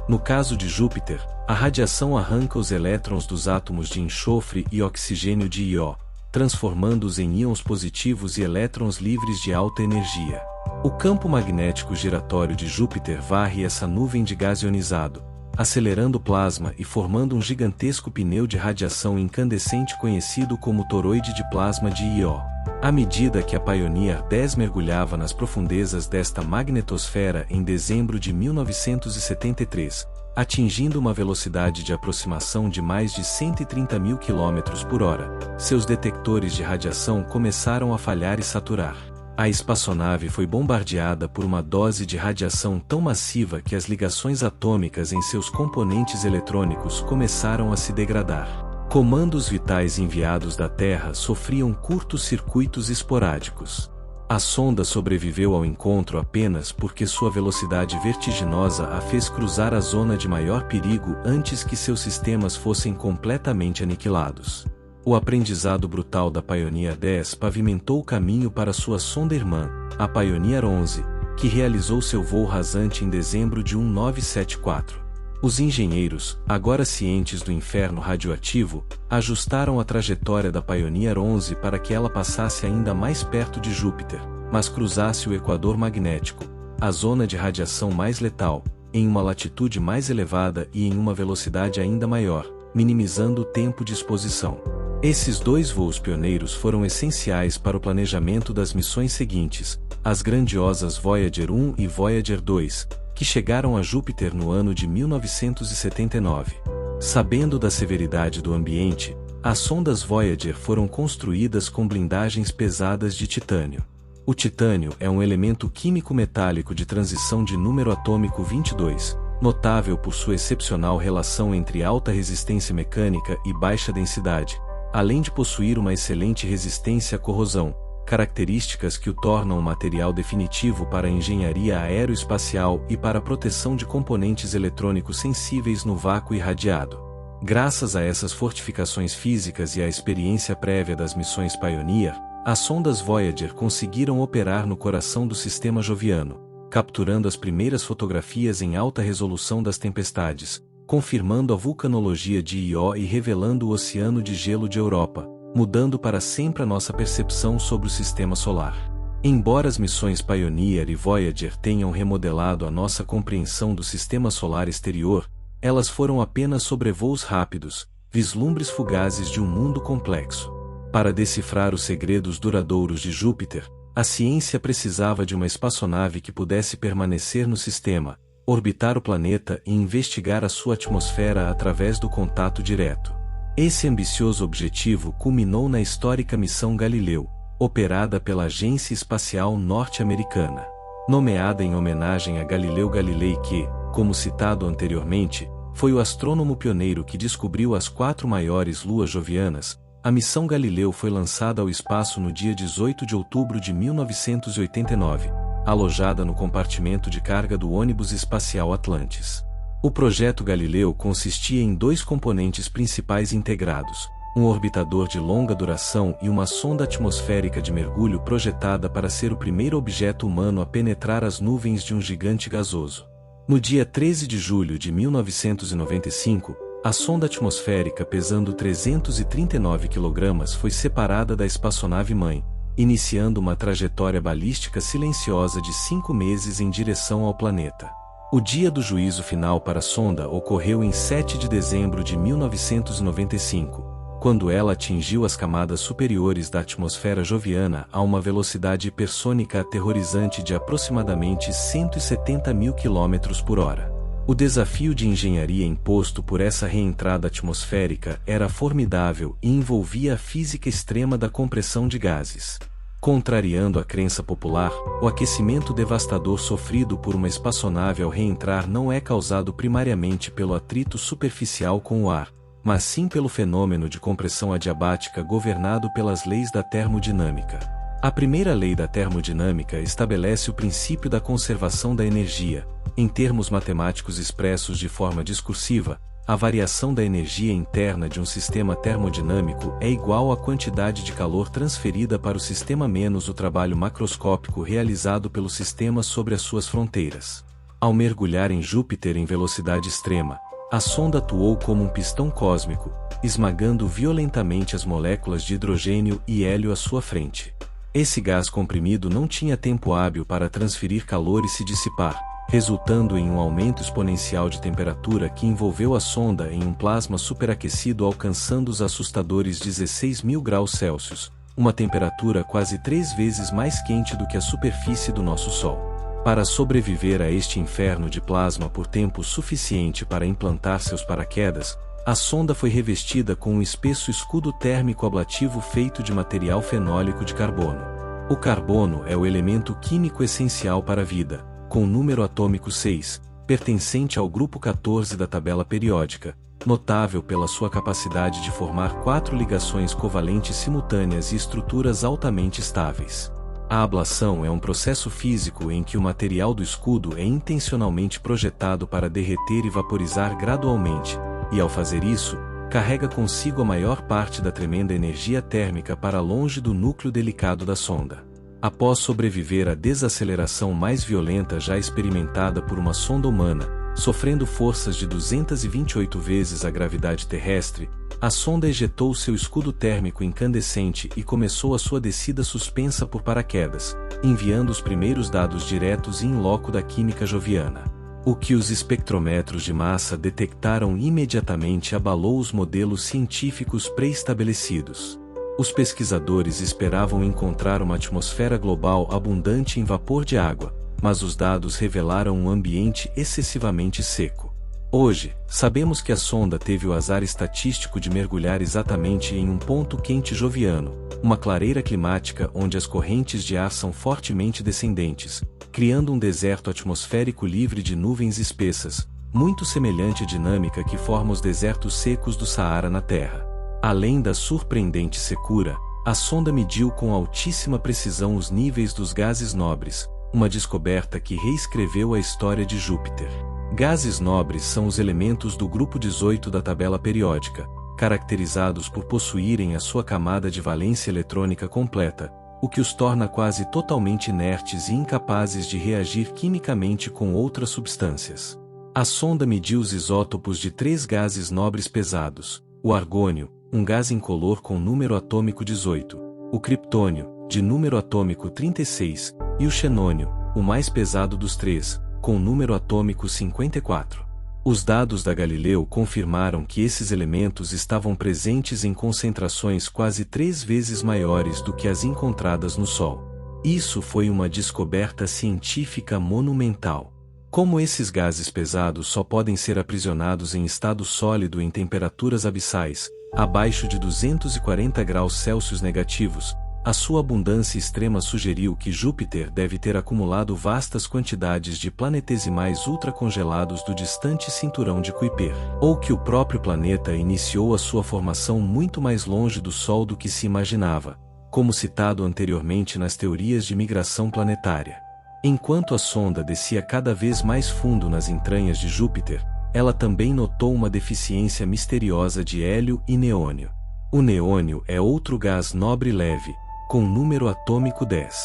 No caso de Júpiter, a radiação arranca os elétrons dos átomos de enxofre e oxigênio de Io, transformando-os em íons positivos e elétrons livres de alta energia. O campo magnético giratório de Júpiter varre essa nuvem de gás ionizado, acelerando o plasma e formando um gigantesco pneu de radiação incandescente conhecido como toroide de plasma de Io. À medida que a Pioneer 10 mergulhava nas profundezas desta magnetosfera em dezembro de 1973, atingindo uma velocidade de aproximação de mais de 130.000 km/h, seus detectores de radiação começaram a falhar e saturar. A espaçonave foi bombardeada por uma dose de radiação tão massiva que as ligações atômicas em seus componentes eletrônicos começaram a se degradar. Comandos vitais enviados da Terra sofriam curtos-circuitos esporádicos. A sonda sobreviveu ao encontro apenas porque sua velocidade vertiginosa a fez cruzar a zona de maior perigo antes que seus sistemas fossem completamente aniquilados. O aprendizado brutal da Pioneer 10 pavimentou o caminho para sua sonda irmã, a Pioneer 11, que realizou seu voo rasante em dezembro de 1974. Os engenheiros, agora cientes do inferno radioativo, ajustaram a trajetória da Pioneer 11 para que ela passasse ainda mais perto de Júpiter, mas cruzasse o equador magnético, a zona de radiação mais letal, em uma latitude mais elevada e em uma velocidade ainda maior, minimizando o tempo de exposição. Esses dois voos pioneiros foram essenciais para o planejamento das missões seguintes, as grandiosas Voyager 1 e Voyager 2, que chegaram a Júpiter no ano de 1979. Sabendo da severidade do ambiente, as sondas Voyager foram construídas com blindagens pesadas de titânio. O titânio é um elemento químico metálico de transição de número atômico 22, notável por sua excepcional relação entre alta resistência mecânica e baixa densidade, além de possuir uma excelente resistência à corrosão, características que o tornam um material definitivo para a engenharia aeroespacial e para a proteção de componentes eletrônicos sensíveis no vácuo irradiado. Graças a essas fortificações físicas e à experiência prévia das missões Pioneer, as sondas Voyager conseguiram operar no coração do sistema joviano, capturando as primeiras fotografias em alta resolução das tempestades, confirmando a vulcanologia de Io e revelando o oceano de gelo de Europa, mudando para sempre a nossa percepção sobre o sistema solar. Embora as missões Pioneer e Voyager tenham remodelado a nossa compreensão do sistema solar exterior, elas foram apenas sobrevoos rápidos, vislumbres fugazes de um mundo complexo. Para decifrar os segredos duradouros de Júpiter, a ciência precisava de uma espaçonave que pudesse permanecer no sistema, orbitar o planeta e investigar a sua atmosfera através do contato direto. Esse ambicioso objetivo culminou na histórica missão Galileu, operada pela Agência Espacial Norte-Americana. Nomeada em homenagem a Galileu Galilei que, como citado anteriormente, foi o astrônomo pioneiro que descobriu as 4 maiores luas jovianas, a missão Galileu foi lançada ao espaço no dia 18 de outubro de 1989, alojada no compartimento de carga do ônibus espacial Atlantis. O projeto Galileu consistia em 2 componentes principais integrados, um orbitador de longa duração e uma sonda atmosférica de mergulho projetada para ser o primeiro objeto humano a penetrar as nuvens de um gigante gasoso. No dia 13 de julho de 1995, a sonda atmosférica pesando 339 kg foi separada da espaçonave-mãe, iniciando uma trajetória balística silenciosa de 5 meses em direção ao planeta. O dia do juízo final para a sonda ocorreu em 7 de dezembro de 1995, quando ela atingiu as camadas superiores da atmosfera joviana a uma velocidade hipersônica aterrorizante de aproximadamente 170 mil km por hora. O desafio de engenharia imposto por essa reentrada atmosférica era formidável e envolvia a física extrema da compressão de gases. Contrariando a crença popular, o aquecimento devastador sofrido por uma espaçonave ao reentrar não é causado primariamente pelo atrito superficial com o ar, mas sim pelo fenômeno de compressão adiabática governado pelas leis da termodinâmica. A primeira lei da termodinâmica estabelece o princípio da conservação da energia. Em termos matemáticos expressos de forma discursiva, a variação da energia interna de um sistema termodinâmico é igual à quantidade de calor transferida para o sistema menos o trabalho macroscópico realizado pelo sistema sobre as suas fronteiras. Ao mergulhar em Júpiter em velocidade extrema, a sonda atuou como um pistão cósmico, esmagando violentamente as moléculas de hidrogênio e hélio à sua frente. Esse gás comprimido não tinha tempo hábil para transferir calor e se dissipar, resultando em um aumento exponencial de temperatura que envolveu a sonda em um plasma superaquecido alcançando os assustadores 16.000 graus Celsius, uma temperatura quase 3 vezes mais quente do que a superfície do nosso Sol. Para sobreviver a este inferno de plasma por tempo suficiente para implantar seus paraquedas, a sonda foi revestida com um espesso escudo térmico ablativo feito de material fenólico de carbono. O carbono é o elemento químico essencial para a vida, com o número atômico 6, pertencente ao grupo 14 da tabela periódica, notável pela sua capacidade de formar 4 ligações covalentes simultâneas e estruturas altamente estáveis. A ablação é um processo físico em que o material do escudo é intencionalmente projetado para derreter e vaporizar gradualmente, e ao fazer isso, carrega consigo a maior parte da tremenda energia térmica para longe do núcleo delicado da sonda. Após sobreviver à desaceleração mais violenta já experimentada por uma sonda humana, sofrendo forças de 228 vezes a gravidade terrestre, a sonda ejetou seu escudo térmico incandescente e começou a sua descida suspensa por paraquedas, enviando os primeiros dados diretos in loco da química joviana. O que os espectrometros de massa detectaram imediatamente abalou os modelos científicos pré-estabelecidos. Os pesquisadores esperavam encontrar uma atmosfera global abundante em vapor de água, mas os dados revelaram um ambiente excessivamente seco. Hoje, sabemos que a sonda teve o azar estatístico de mergulhar exatamente em um ponto quente joviano, uma clareira climática onde as correntes de ar são fortemente descendentes, criando um deserto atmosférico livre de nuvens espessas, muito semelhante à dinâmica que forma os desertos secos do Saara na Terra. Além da surpreendente secura, a sonda mediu com altíssima precisão os níveis dos gases nobres, uma descoberta que reescreveu a história de Júpiter. Gases nobres são os elementos do grupo 18 da tabela periódica, caracterizados por possuírem a sua camada de valência eletrônica completa, o que os torna quase totalmente inertes e incapazes de reagir quimicamente com outras substâncias. A sonda mediu os isótopos de 3 gases nobres pesados: o argônio, um gás incolor com número atômico 18, o criptônio, de número atômico 36, e o xenônio, o mais pesado dos 3, com número atômico 54. Os dados da Galileu confirmaram que esses elementos estavam presentes em concentrações quase 3 vezes maiores do que as encontradas no Sol. Isso foi uma descoberta científica monumental. Como esses gases pesados só podem ser aprisionados em estado sólido em temperaturas abissais, abaixo de 240 graus Celsius negativos, a sua abundância extrema sugeriu que Júpiter deve ter acumulado vastas quantidades de planetesimais ultracongelados do distante cinturão de Kuiper, ou que o próprio planeta iniciou a sua formação muito mais longe do Sol do que se imaginava, como citado anteriormente nas teorias de migração planetária. Enquanto a sonda descia cada vez mais fundo nas entranhas de Júpiter, ela também notou uma deficiência misteriosa de hélio e neônio. O neônio é outro gás nobre leve, com número atômico 10.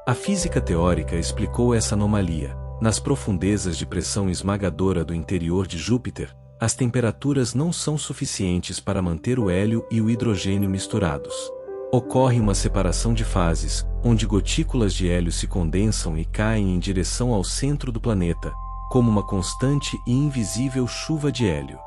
A física teórica explicou essa anomalia. Nas profundezas de pressão esmagadora do interior de Júpiter, as temperaturas não são suficientes para manter o hélio e o hidrogênio misturados. Ocorre uma separação de fases, onde gotículas de hélio se condensam e caem em direção ao centro do planeta, como uma constante e invisível chuva de hélio.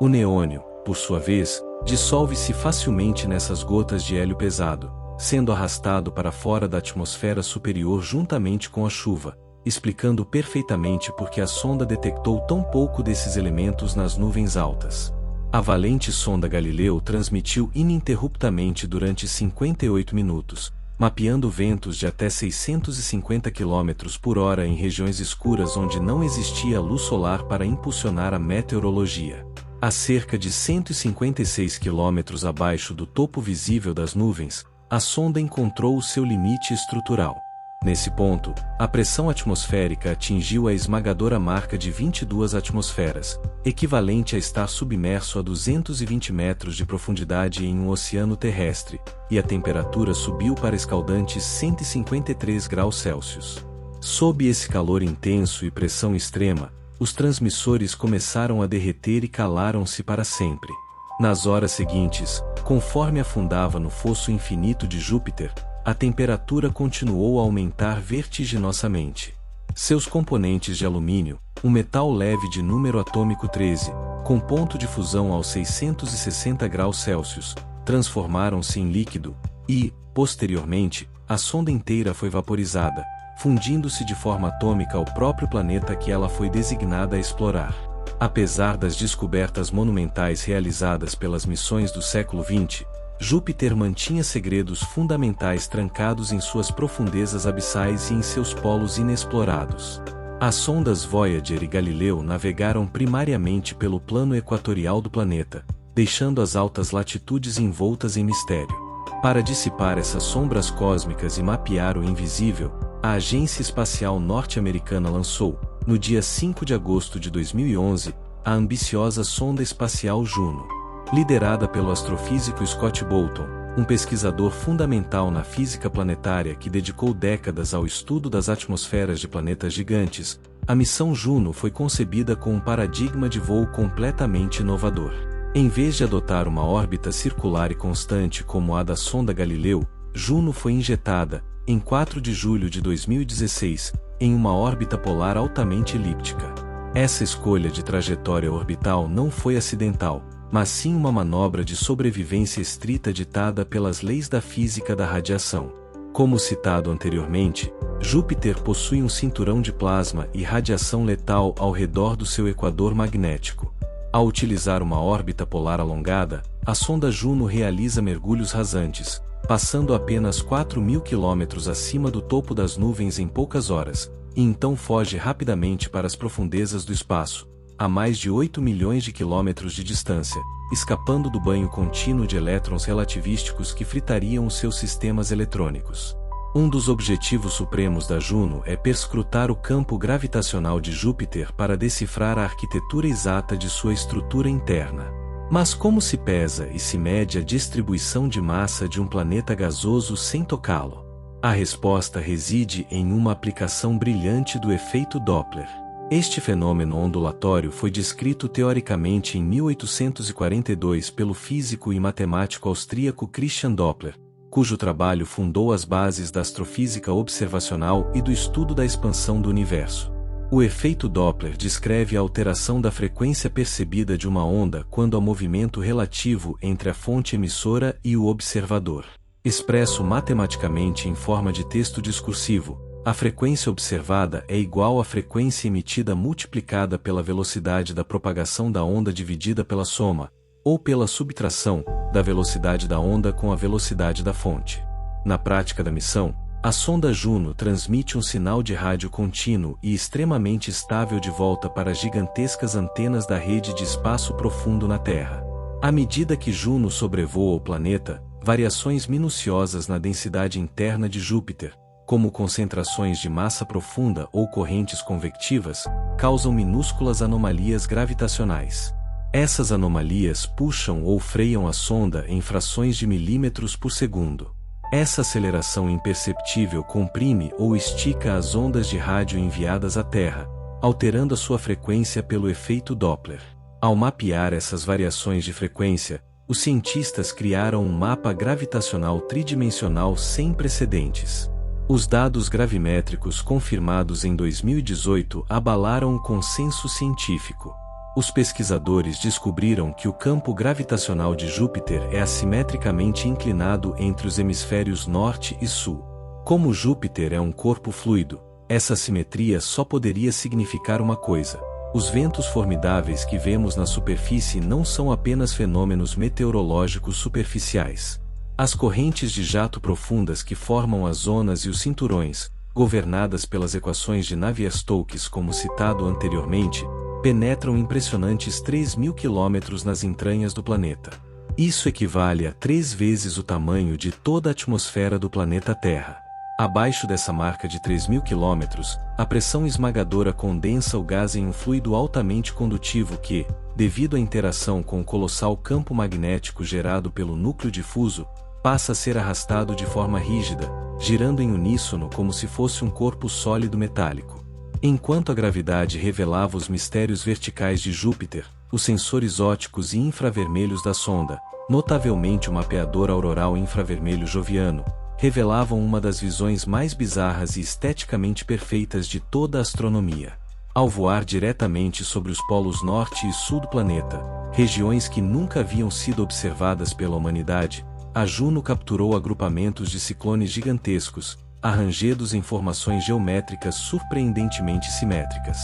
O neônio, por sua vez, dissolve-se facilmente nessas gotas de hélio pesado, sendo arrastado para fora da atmosfera superior juntamente com a chuva, explicando perfeitamente por que a sonda detectou tão pouco desses elementos nas nuvens altas. A valente sonda Galileu transmitiu ininterruptamente durante 58 minutos, mapeando ventos de até 650 km por hora em regiões escuras onde não existia luz solar para impulsionar a meteorologia. A cerca de 156 km abaixo do topo visível das nuvens, a sonda encontrou o seu limite estrutural. Nesse ponto, a pressão atmosférica atingiu a esmagadora marca de 22 atmosferas, equivalente a estar submerso a 220 metros de profundidade em um oceano terrestre, e a temperatura subiu para escaldantes 153 graus Celsius. Sob esse calor intenso e pressão extrema, os transmissores começaram a derreter e calaram-se para sempre. Nas horas seguintes, conforme afundava no fosso infinito de Júpiter, a temperatura continuou a aumentar vertiginosamente. Seus componentes de alumínio, um metal leve de número atômico 13, com ponto de fusão aos 660 graus Celsius, transformaram-se em líquido, e, posteriormente, a sonda inteira foi vaporizada, fundindo-se de forma atômica ao próprio planeta que ela foi designada a explorar. Apesar das descobertas monumentais realizadas pelas missões do século XX, Júpiter mantinha segredos fundamentais trancados em suas profundezas abissais e em seus polos inexplorados. As sondas Voyager e Galileu navegaram primariamente pelo plano equatorial do planeta, deixando as altas latitudes envoltas em mistério. Para dissipar essas sombras cósmicas e mapear o invisível, a Agência Espacial Norte-Americana lançou, no dia 5 de agosto de 2011, a ambiciosa sonda espacial Juno. Liderada pelo astrofísico Scott Bolton, um pesquisador fundamental na física planetária que dedicou décadas ao estudo das atmosferas de planetas gigantes, a missão Juno foi concebida com um paradigma de voo completamente inovador. Em vez de adotar uma órbita circular e constante como a da sonda Galileu, Juno foi injetada, em 4 de julho de 2016, em uma órbita polar altamente elíptica. Essa escolha de trajetória orbital não foi acidental, mas sim uma manobra de sobrevivência estrita ditada pelas leis da física da radiação. Como citado anteriormente, Júpiter possui um cinturão de plasma e radiação letal ao redor do seu equador magnético. Ao utilizar uma órbita polar alongada, a sonda Juno realiza mergulhos rasantes, passando apenas 4.000 km acima do topo das nuvens em poucas horas, e então foge rapidamente para as profundezas do espaço, a mais de 8 milhões de quilômetros de distância, escapando do banho contínuo de elétrons relativísticos que fritariam os seus sistemas eletrônicos. Um dos objetivos supremos da Juno é perscrutar o campo gravitacional de Júpiter para decifrar a arquitetura exata de sua estrutura interna. Mas como se pesa e se mede a distribuição de massa de um planeta gasoso sem tocá-lo? A resposta reside em uma aplicação brilhante do efeito Doppler. Este fenômeno ondulatório foi descrito teoricamente em 1842 pelo físico e matemático austríaco Christian Doppler, cujo trabalho fundou as bases da astrofísica observacional e do estudo da expansão do universo. O efeito Doppler descreve a alteração da frequência percebida de uma onda quando há movimento relativo entre a fonte emissora e o observador. Expresso matematicamente em forma de texto discursivo, a frequência observada é igual à frequência emitida multiplicada pela velocidade da propagação da onda dividida pela soma, ou pela subtração, da velocidade da onda com a velocidade da fonte. Na prática da missão, a sonda Juno transmite um sinal de rádio contínuo e extremamente estável de volta para as gigantescas antenas da rede de espaço profundo na Terra. À medida que Juno sobrevoa o planeta, variações minuciosas na densidade interna de Júpiter, como concentrações de massa profunda ou correntes convectivas, causam minúsculas anomalias gravitacionais. Essas anomalias puxam ou freiam a sonda em frações de milímetros por segundo. Essa aceleração imperceptível comprime ou estica as ondas de rádio enviadas à Terra, alterando a sua frequência pelo efeito Doppler. Ao mapear essas variações de frequência, os cientistas criaram um mapa gravitacional tridimensional sem precedentes. Os dados gravimétricos confirmados em 2018 abalaram o consenso científico. Os pesquisadores descobriram que o campo gravitacional de Júpiter é assimetricamente inclinado entre os hemisférios norte e sul. Como Júpiter é um corpo fluido, essa simetria só poderia significar uma coisa: os ventos formidáveis que vemos na superfície não são apenas fenômenos meteorológicos superficiais. As correntes de jato profundas que formam as zonas e os cinturões, governadas pelas equações de Navier-Stokes como citado anteriormente, penetram impressionantes 3.000 quilômetros nas entranhas do planeta. Isso equivale a 3 vezes o tamanho de toda a atmosfera do planeta Terra. Abaixo dessa marca de 3.000 quilômetros, a pressão esmagadora condensa o gás em um fluido altamente condutivo que, devido à interação com o colossal campo magnético gerado pelo núcleo difuso, passa a ser arrastado de forma rígida, girando em uníssono como se fosse um corpo sólido metálico. Enquanto a gravidade revelava os mistérios verticais de Júpiter, os sensores ópticos e infravermelhos da sonda, notavelmente o mapeador auroral infravermelho joviano, revelavam uma das visões mais bizarras e esteticamente perfeitas de toda a astronomia. Ao voar diretamente sobre os polos norte e sul do planeta, regiões que nunca haviam sido observadas pela humanidade, a Juno capturou agrupamentos de ciclones gigantescos, arranjados em formações geométricas surpreendentemente simétricas.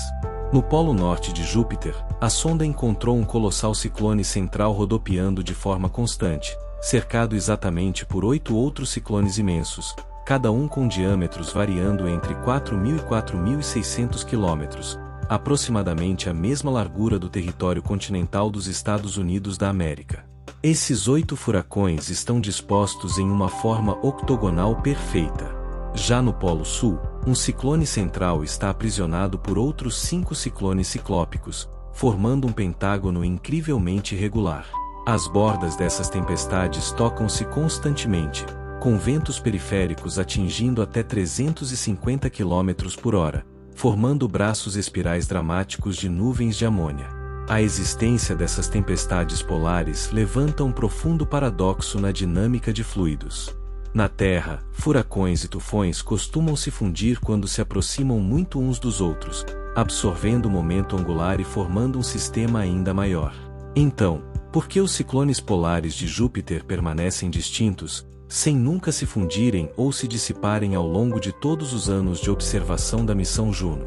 No polo norte de Júpiter, a sonda encontrou um colossal ciclone central rodopiando de forma constante, cercado exatamente por 8 outros ciclones imensos, cada um com diâmetros variando entre 4.000 e 4.600 quilômetros, aproximadamente a mesma largura do território continental dos Estados Unidos da América. Esses 8 furacões estão dispostos em uma forma octogonal perfeita. Já no Polo Sul, um ciclone central está aprisionado por outros 5 ciclones ciclópicos, formando um pentágono incrivelmente irregular. As bordas dessas tempestades tocam-se constantemente, com ventos periféricos atingindo até 350 km por hora, formando braços espirais dramáticos de nuvens de amônia. A existência dessas tempestades polares levanta um profundo paradoxo na dinâmica de fluidos. Na Terra, furacões e tufões costumam se fundir quando se aproximam muito uns dos outros, absorvendo o momento angular e formando um sistema ainda maior. Então, por que os ciclones polares de Júpiter permanecem distintos, sem nunca se fundirem ou se dissiparem ao longo de todos os anos de observação da missão Juno?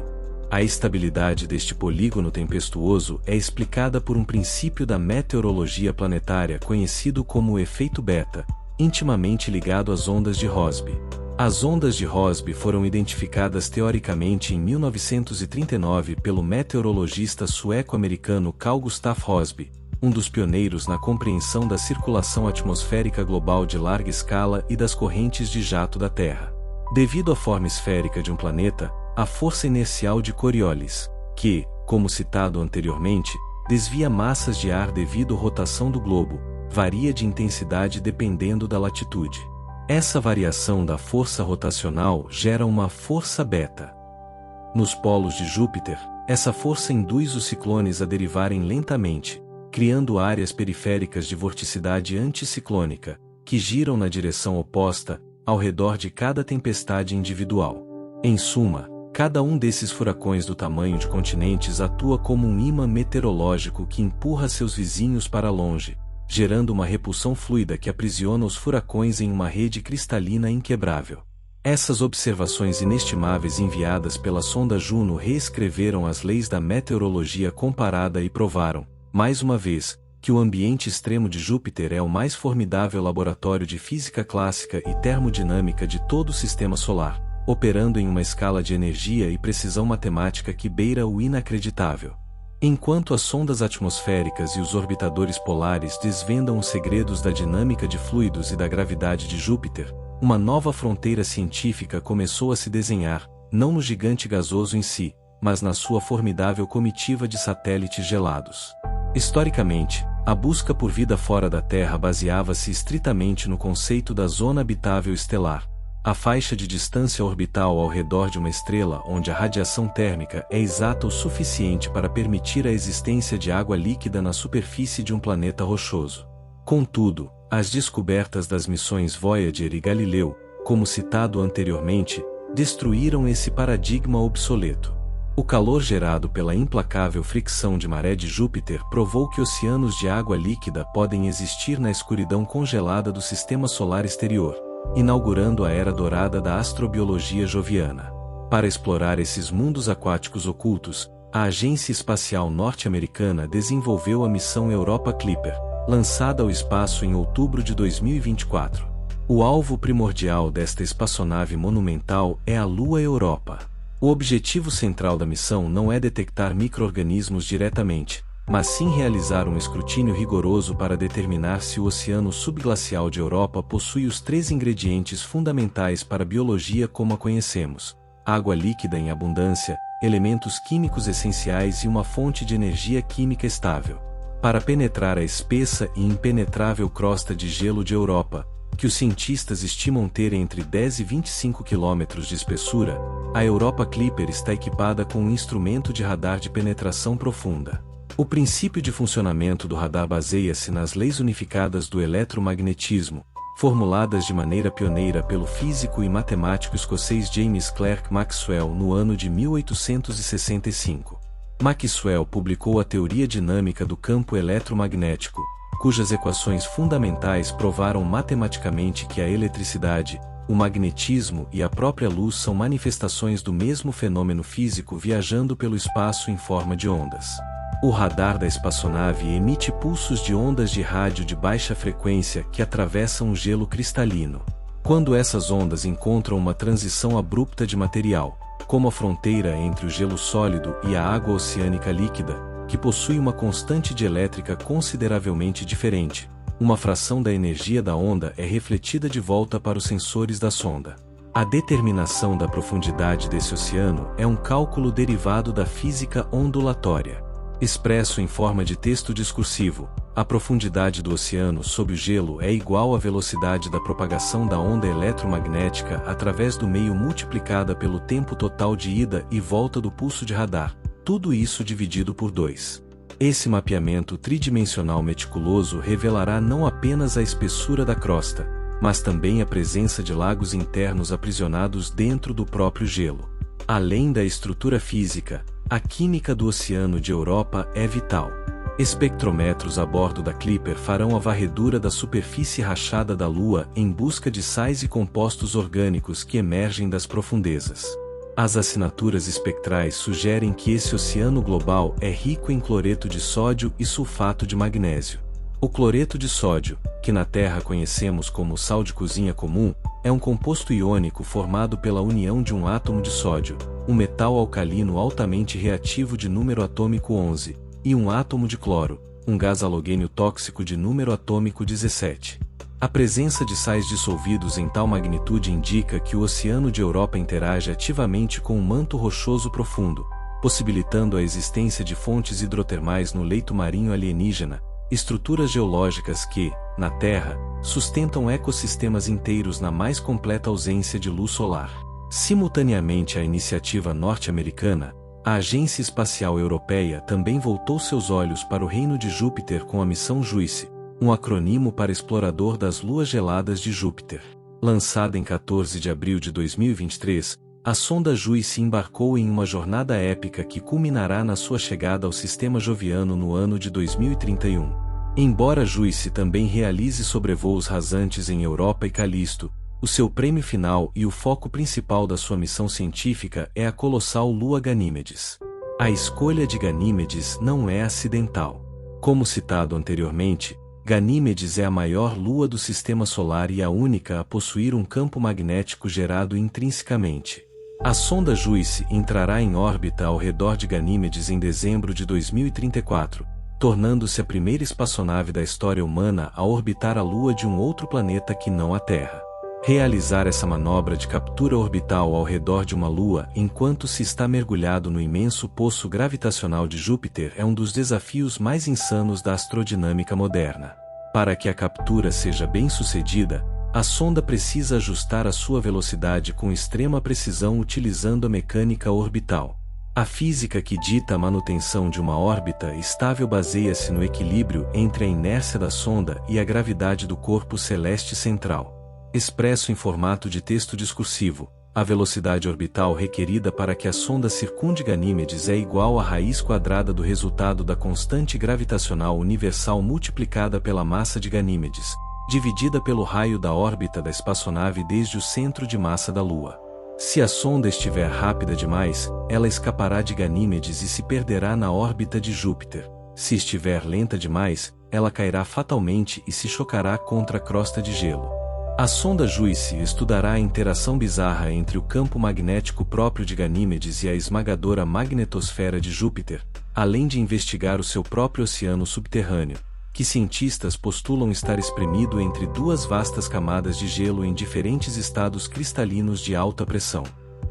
A estabilidade deste polígono tempestuoso é explicada por um princípio da meteorologia planetária conhecido como o efeito beta, intimamente ligado às ondas de Rossby. As ondas de Rossby foram identificadas teoricamente em 1939 pelo meteorologista sueco-americano Carl Gustaf Rossby, um dos pioneiros na compreensão da circulação atmosférica global de larga escala e das correntes de jato da Terra. Devido à forma esférica de um planeta, a força inercial de Coriolis, que, como citado anteriormente, desvia massas de ar devido à rotação do globo, varia de intensidade dependendo da latitude. Essa variação da força rotacional gera uma força beta. Nos polos de Júpiter, essa força induz os ciclones a derivarem lentamente, criando áreas periféricas de vorticidade anticiclônica, que giram na direção oposta, ao redor de cada tempestade individual. Em suma, cada um desses furacões do tamanho de continentes atua como um ímã meteorológico que empurra seus vizinhos para longe, gerando uma repulsão fluida que aprisiona os furacões em uma rede cristalina inquebrável. Essas observações inestimáveis enviadas pela sonda Juno reescreveram as leis da meteorologia comparada e provaram, mais uma vez, que o ambiente extremo de Júpiter é o mais formidável laboratório de física clássica e termodinâmica de todo o sistema solar, operando em uma escala de energia e precisão matemática que beira o inacreditável. Enquanto as sondas atmosféricas e os orbitadores polares desvendam os segredos da dinâmica de fluidos e da gravidade de Júpiter, uma nova fronteira científica começou a se desenhar, não no gigante gasoso em si, mas na sua formidável comitiva de satélites gelados. Historicamente, a busca por vida fora da Terra baseava-se estritamente no conceito da zona habitável estelar, a faixa de distância orbital ao redor de uma estrela onde a radiação térmica é exata o suficiente para permitir a existência de água líquida na superfície de um planeta rochoso. Contudo, as descobertas das missões Voyager e Galileu, como citado anteriormente, destruíram esse paradigma obsoleto. O calor gerado pela implacável fricção de maré de Júpiter provou que oceanos de água líquida podem existir na escuridão congelada do sistema solar exterior, inaugurando a era dourada da astrobiologia joviana. Para explorar esses mundos aquáticos ocultos, a Agência Espacial Norte-Americana desenvolveu a missão Europa Clipper, lançada ao espaço em outubro de 2024. O alvo primordial desta espaçonave monumental é a Lua Europa. O objetivo central da missão não é detectar micro-organismos diretamente, mas sim realizar um escrutínio rigoroso para determinar se o oceano subglacial de Europa possui os 3 ingredientes fundamentais para a biologia como a conhecemos: água líquida em abundância, elementos químicos essenciais e uma fonte de energia química estável. Para penetrar a espessa e impenetrável crosta de gelo de Europa, que os cientistas estimam ter entre 10 e 25 km de espessura, a Europa Clipper está equipada com um instrumento de radar de penetração profunda. O princípio de funcionamento do radar baseia-se nas leis unificadas do eletromagnetismo, formuladas de maneira pioneira pelo físico e matemático escocês James Clerk Maxwell no ano de 1865. Maxwell publicou a teoria dinâmica do campo eletromagnético, cujas equações fundamentais provaram matematicamente que a eletricidade, o magnetismo e a própria luz são manifestações do mesmo fenômeno físico viajando pelo espaço em forma de ondas. O radar da espaçonave emite pulsos de ondas de rádio de baixa frequência que atravessam o gelo cristalino. Quando essas ondas encontram uma transição abrupta de material, como a fronteira entre o gelo sólido e a água oceânica líquida, que possui uma constante dielétrica consideravelmente diferente, uma fração da energia da onda é refletida de volta para os sensores da sonda. A determinação da profundidade desse oceano é um cálculo derivado da física ondulatória. Expresso em forma de texto discursivo, a profundidade do oceano sob o gelo é igual à velocidade da propagação da onda eletromagnética através do meio multiplicada pelo tempo total de ida e volta do pulso de radar, tudo isso dividido por 2. Esse mapeamento tridimensional meticuloso revelará não apenas a espessura da crosta, mas também a presença de lagos internos aprisionados dentro do próprio gelo. Além da estrutura física, a química do oceano de Europa é vital. Espectrometros a bordo da Clipper farão a varredura da superfície rachada da Lua em busca de sais e compostos orgânicos que emergem das profundezas. As assinaturas espectrais sugerem que esse oceano global é rico em cloreto de sódio e sulfato de magnésio. O cloreto de sódio, que na Terra conhecemos como sal de cozinha comum, é um composto iônico formado pela união de um átomo de sódio, um metal alcalino altamente reativo de número atômico 11, e um átomo de cloro, um gás halogênio tóxico de número atômico 17. A presença de sais dissolvidos em tal magnitude indica que o oceano de Europa interage ativamente com um manto rochoso profundo, possibilitando a existência de fontes hidrotermais no leito marinho alienígena, estruturas geológicas que, na Terra, sustentam ecossistemas inteiros na mais completa ausência de luz solar. Simultaneamente à iniciativa norte-americana, a Agência Espacial Europeia também voltou seus olhos para o reino de Júpiter com a missão JUICE, um acrônimo para Explorador das Luas Geladas de Júpiter. Lançada em 14 de abril de 2023, a sonda JUICE embarcou em uma jornada épica que culminará na sua chegada ao sistema joviano no ano de 2031. Embora JUICE também realize sobrevoos rasantes em Europa e Calisto, o seu prêmio final e o foco principal da sua missão científica é a colossal lua Ganímedes. A escolha de Ganímedes não é acidental. Como citado anteriormente, Ganímedes é a maior lua do Sistema Solar e a única a possuir um campo magnético gerado intrinsecamente. A sonda JUICE entrará em órbita ao redor de Ganímedes em dezembro de 2034, tornando-se a primeira espaçonave da história humana a orbitar a Lua de um outro planeta que não a Terra. Realizar essa manobra de captura orbital ao redor de uma Lua enquanto se está mergulhado no imenso poço gravitacional de Júpiter é um dos desafios mais insanos da astrodinâmica moderna. Para que a captura seja bem-sucedida, a sonda precisa ajustar a sua velocidade com extrema precisão utilizando a mecânica orbital. A física que dita a manutenção de uma órbita estável baseia-se no equilíbrio entre a inércia da sonda e a gravidade do corpo celeste central. Expresso em formato de texto discursivo, a velocidade orbital requerida para que a sonda circunde Ganímedes é igual à raiz quadrada do resultado da constante gravitacional universal multiplicada pela massa de Ganímedes, dividida pelo raio da órbita da espaçonave desde o centro de massa da Lua. Se a sonda estiver rápida demais, ela escapará de Ganímedes e se perderá na órbita de Júpiter. Se estiver lenta demais, ela cairá fatalmente e se chocará contra a crosta de gelo. A sonda JUICE estudará a interação bizarra entre o campo magnético próprio de Ganímedes e a esmagadora magnetosfera de Júpiter, além de investigar o seu próprio oceano subterrâneo, que cientistas postulam estar espremido entre duas vastas camadas de gelo em diferentes estados cristalinos de alta pressão.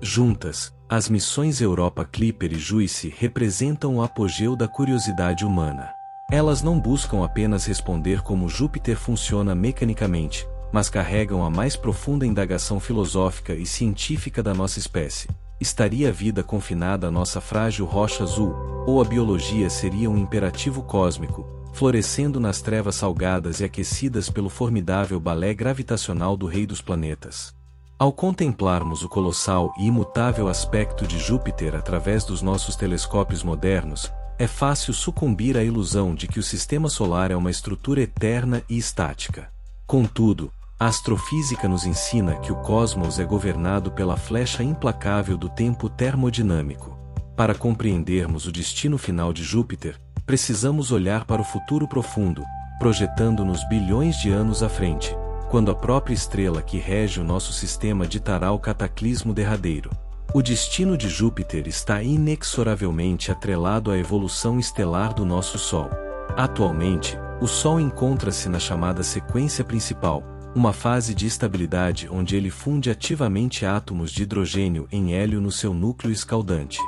Juntas, as missões Europa Clipper e JUICE representam o apogeu da curiosidade humana. Elas não buscam apenas responder como Júpiter funciona mecanicamente, mas carregam a mais profunda indagação filosófica e científica da nossa espécie. Estaria a vida confinada à nossa frágil rocha azul, ou a biologia seria um imperativo cósmico, florescendo nas trevas salgadas e aquecidas pelo formidável balé gravitacional do Rei dos Planetas? Ao contemplarmos o colossal e imutável aspecto de Júpiter através dos nossos telescópios modernos, é fácil sucumbir à ilusão de que o Sistema Solar é uma estrutura eterna e estática. Contudo, a astrofísica nos ensina que o cosmos é governado pela flecha implacável do tempo termodinâmico. Para compreendermos o destino final de Júpiter, precisamos olhar para o futuro profundo, projetando-nos bilhões de anos à frente, quando a própria estrela que rege o nosso sistema ditará o cataclismo derradeiro. O destino de Júpiter está inexoravelmente atrelado à evolução estelar do nosso Sol. Atualmente, o Sol encontra-se na chamada sequência principal, uma fase de estabilidade onde ele funde ativamente átomos de hidrogênio em hélio no seu núcleo escaldante.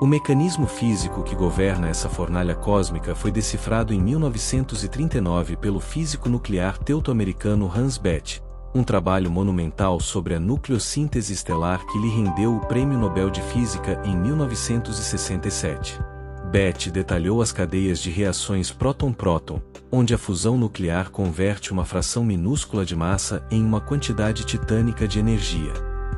O mecanismo físico que governa essa fornalha cósmica foi decifrado em 1939 pelo físico nuclear teuto-americano Hans Bethe, um trabalho monumental sobre a nucleossíntese estelar que lhe rendeu o Prêmio Nobel de Física em 1967. Bethe detalhou as cadeias de reações próton-próton, onde a fusão nuclear converte uma fração minúscula de massa em uma quantidade titânica de energia.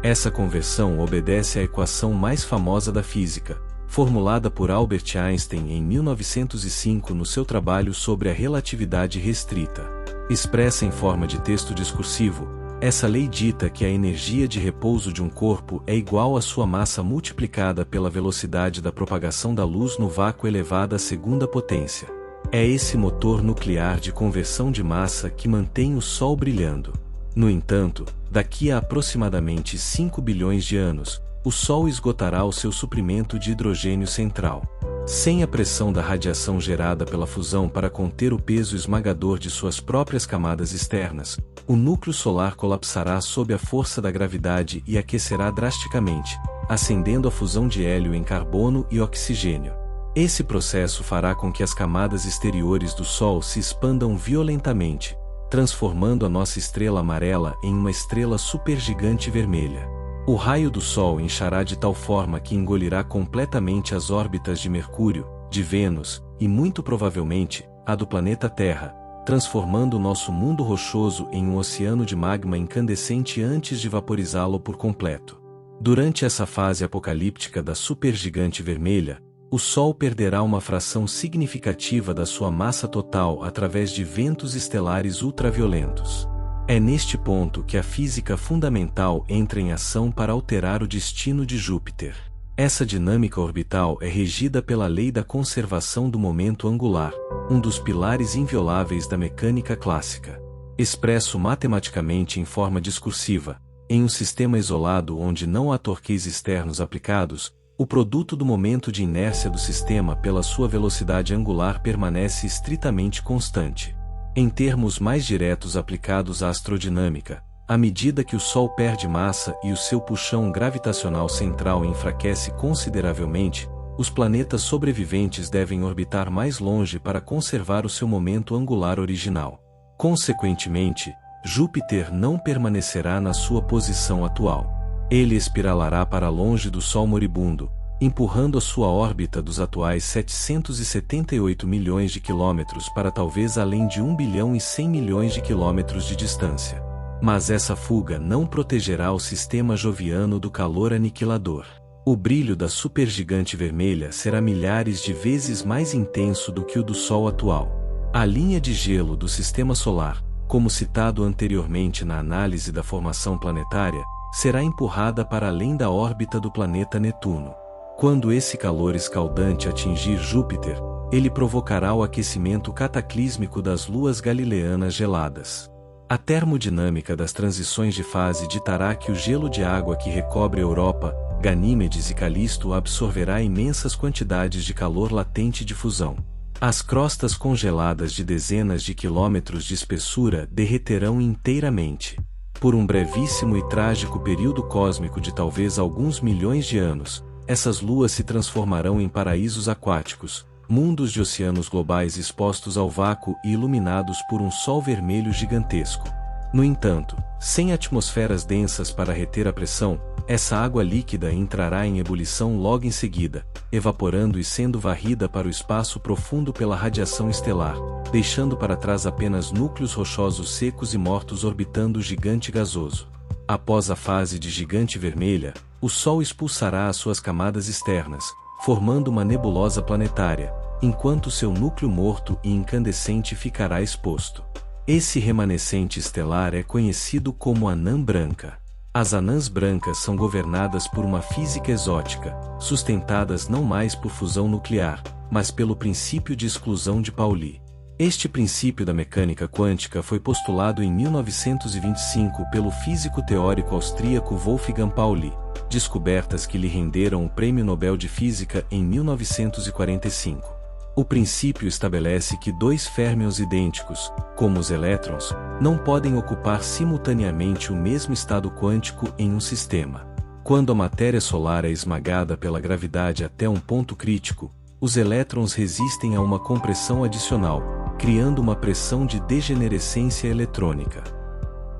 Essa conversão obedece à equação mais famosa da física, formulada por Albert Einstein em 1905 no seu trabalho sobre a relatividade restrita. Expressa em forma de texto discursivo, essa lei dita que a energia de repouso de um corpo é igual à sua massa multiplicada pela velocidade da propagação da luz no vácuo elevada à segunda potência. É esse motor nuclear de conversão de massa que mantém o Sol brilhando. No entanto, daqui a aproximadamente 5 bilhões de anos, o Sol esgotará o seu suprimento de hidrogênio central. Sem a pressão da radiação gerada pela fusão para conter o peso esmagador de suas próprias camadas externas, o núcleo solar colapsará sob a força da gravidade e aquecerá drasticamente, acendendo a fusão de hélio em carbono e oxigênio. Esse processo fará com que as camadas exteriores do Sol se expandam violentamente, transformando a nossa estrela amarela em uma estrela supergigante vermelha. O raio do Sol inchará de tal forma que engolirá completamente as órbitas de Mercúrio, de Vênus, e muito provavelmente, a do planeta Terra, transformando o nosso mundo rochoso em um oceano de magma incandescente antes de vaporizá-lo por completo. Durante essa fase apocalíptica da supergigante vermelha, o Sol perderá uma fração significativa da sua massa total através de ventos estelares ultraviolentos. É neste ponto que a física fundamental entra em ação para alterar o destino de Júpiter. Essa dinâmica orbital é regida pela lei da conservação do momento angular, um dos pilares invioláveis da mecânica clássica. Expresso matematicamente em forma discursiva, em um sistema isolado onde não há torques externos aplicados, o produto do momento de inércia do sistema pela sua velocidade angular permanece estritamente constante. Em termos mais diretos aplicados à astrodinâmica, à medida que o Sol perde massa e o seu puxão gravitacional central enfraquece consideravelmente, os planetas sobreviventes devem orbitar mais longe para conservar o seu momento angular original. Consequentemente, Júpiter não permanecerá na sua posição atual. Ele espiralará para longe do Sol moribundo, empurrando a sua órbita dos atuais 778 milhões de quilômetros para talvez além de 1 bilhão e 100 milhões de quilômetros de distância. Mas essa fuga não protegerá o sistema joviano do calor aniquilador. O brilho da supergigante vermelha será milhares de vezes mais intenso do que o do Sol atual. A linha de gelo do Sistema Solar, como citado anteriormente na análise da formação planetária, será empurrada para além da órbita do planeta Netuno. Quando esse calor escaldante atingir Júpiter, ele provocará o aquecimento cataclísmico das luas galileanas geladas. A termodinâmica das transições de fase ditará que o gelo de água que recobre a Europa, Ganímedes e Calisto absorverá imensas quantidades de calor latente de fusão. As crostas congeladas de dezenas de quilômetros de espessura derreterão inteiramente. Por um brevíssimo e trágico período cósmico de talvez alguns milhões de anos, essas luas se transformarão em paraísos aquáticos, mundos de oceanos globais expostos ao vácuo e iluminados por um sol vermelho gigantesco. No entanto, sem atmosferas densas para reter a pressão, essa água líquida entrará em ebulição logo em seguida, evaporando e sendo varrida para o espaço profundo pela radiação estelar, deixando para trás apenas núcleos rochosos secos e mortos orbitando o gigante gasoso. Após a fase de gigante vermelha, o Sol expulsará as suas camadas externas, formando uma nebulosa planetária, enquanto seu núcleo morto e incandescente ficará exposto. Esse remanescente estelar é conhecido como anã branca. As anãs brancas são governadas por uma física exótica, sustentadas não mais por fusão nuclear, mas pelo princípio de exclusão de Pauli. Este princípio da mecânica quântica foi postulado em 1925 pelo físico teórico austríaco Wolfgang Pauli, descobertas que lhe renderam o Prêmio Nobel de Física em 1945. O princípio estabelece que dois férmions idênticos, como os elétrons, não podem ocupar simultaneamente o mesmo estado quântico em um sistema. Quando a matéria solar é esmagada pela gravidade até um ponto crítico, os elétrons resistem a uma compressão adicional, criando uma pressão de degenerescência eletrônica.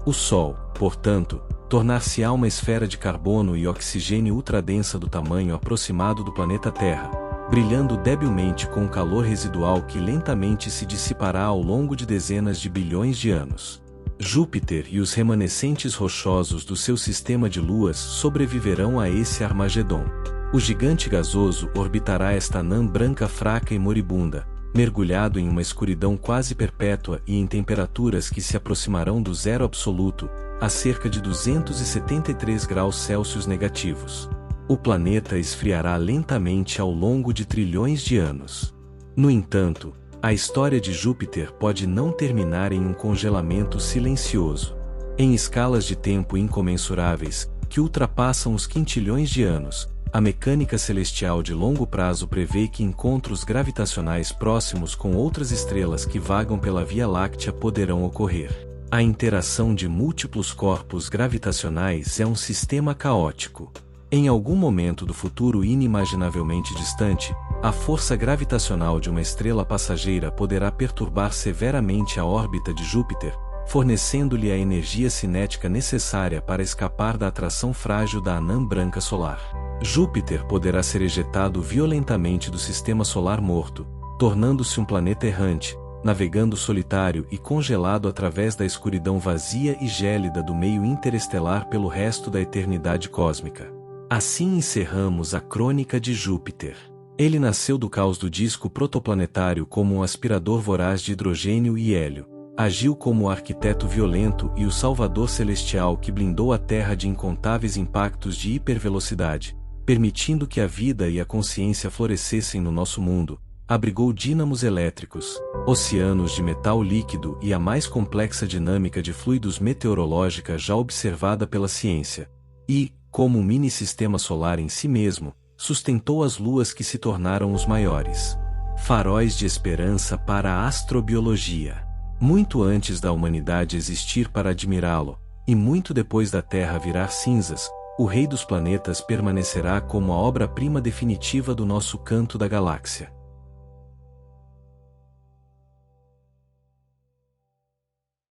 O Sol, portanto, tornar-se-á uma esfera de carbono e oxigênio ultradensa do tamanho aproximado do planeta Terra, brilhando debilmente com um calor residual que lentamente se dissipará ao longo de dezenas de bilhões de anos. Júpiter e os remanescentes rochosos do seu sistema de luas sobreviverão a esse Armagedon. O gigante gasoso orbitará esta anã branca fraca e moribunda, mergulhado em uma escuridão quase perpétua e em temperaturas que se aproximarão do zero absoluto, a cerca de 273 graus Celsius negativos. O planeta esfriará lentamente ao longo de trilhões de anos. No entanto, a história de Júpiter pode não terminar em um congelamento silencioso. Em escalas de tempo incomensuráveis, que ultrapassam os quintilhões de anos. A mecânica celestial de longo prazo prevê que encontros gravitacionais próximos com outras estrelas que vagam pela Via Láctea poderão ocorrer. A interação de múltiplos corpos gravitacionais é um sistema caótico. Em algum momento do futuro inimaginavelmente distante, a força gravitacional de uma estrela passageira poderá perturbar severamente a órbita de Júpiter, fornecendo-lhe a energia cinética necessária para escapar da atração frágil da anã branca solar. Júpiter poderá ser ejetado violentamente do sistema solar morto, tornando-se um planeta errante, navegando solitário e congelado através da escuridão vazia e gélida do meio interestelar pelo resto da eternidade cósmica. Assim encerramos a crônica de Júpiter. Ele nasceu do caos do disco protoplanetário como um aspirador voraz de hidrogênio e hélio. Agiu como o arquiteto violento e o salvador celestial que blindou a Terra de incontáveis impactos de hipervelocidade, permitindo que a vida e a consciência florescessem no nosso mundo. Abrigou dínamos elétricos, oceanos de metal líquido e a mais complexa dinâmica de fluidos meteorológica já observada pela ciência. E, como um mini-sistema solar em si mesmo, sustentou as luas que se tornaram os maiores faróis de esperança para a astrobiologia. Muito antes da humanidade existir para admirá-lo, e muito depois da Terra virar cinzas, o Rei dos Planetas permanecerá como a obra-prima definitiva do nosso canto da galáxia.